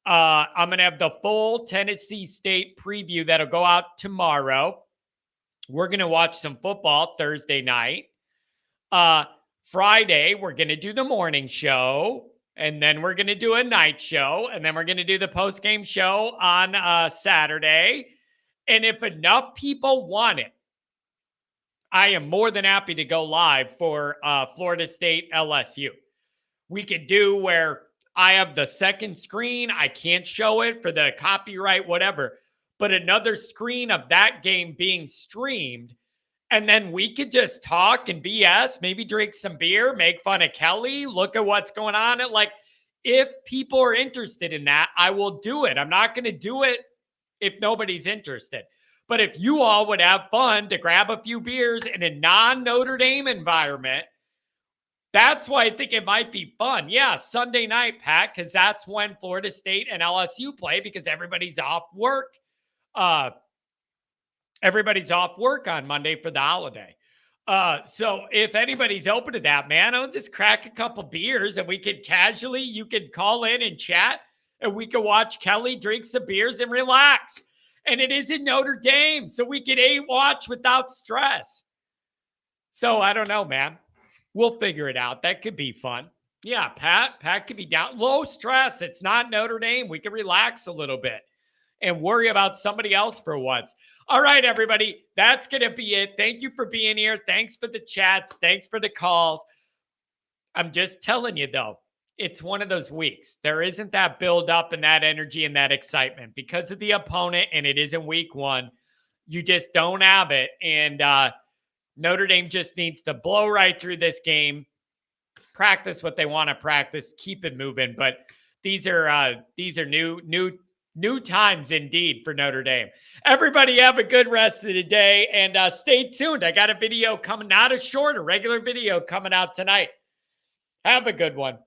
I'm going to have the full Tennessee State preview that'll go out tomorrow. We're going to watch some football Thursday night. Friday, we're going to do the morning show. And then we're going to do a night show. And then we're going to do the post-game show on Saturday. And if enough people want it, I am more than happy to go live for Florida State LSU. We could do where I have the second screen. I can't show it for the copyright, whatever. But another screen of that game being streamed. And then we could just talk and BS, maybe drink some beer, make fun of Kelly, look at what's going on. And like, if people are interested in that, I will do it. I'm not going to do it if nobody's interested. But if you all would have fun to grab a few beers in a non-Notre Dame environment, that's why I think it might be fun. Yeah, Sunday night, Pat, because that's when Florida State and LSU play because everybody's off work. Everybody's off work on Monday for the holiday. So if anybody's open to that, man, I'll just crack a couple beers and we could casually, you could call in and chat and we could watch Kelly drink some beers and relax. And it is in Notre Dame, so we could watch without stress. So I don't know, man. We'll figure it out. That could be fun. Yeah, Pat could be down. Low stress. It's not Notre Dame. We can relax a little bit and worry about somebody else for once. All right, everybody. That's going to be it. Thank you for being here. Thanks for the chats. Thanks for the calls. I'm just telling you, though, it's one of those weeks. There isn't that build up and that energy and that excitement because of the opponent, and it isn't week one. You just don't have it. And Notre Dame just needs to blow right through this game, practice what they want to practice, keep it moving. But these are new times indeed for Notre Dame. Everybody have a good rest of the day and stay tuned. I got a video coming, not a short, a regular video coming out tonight. Have a good one.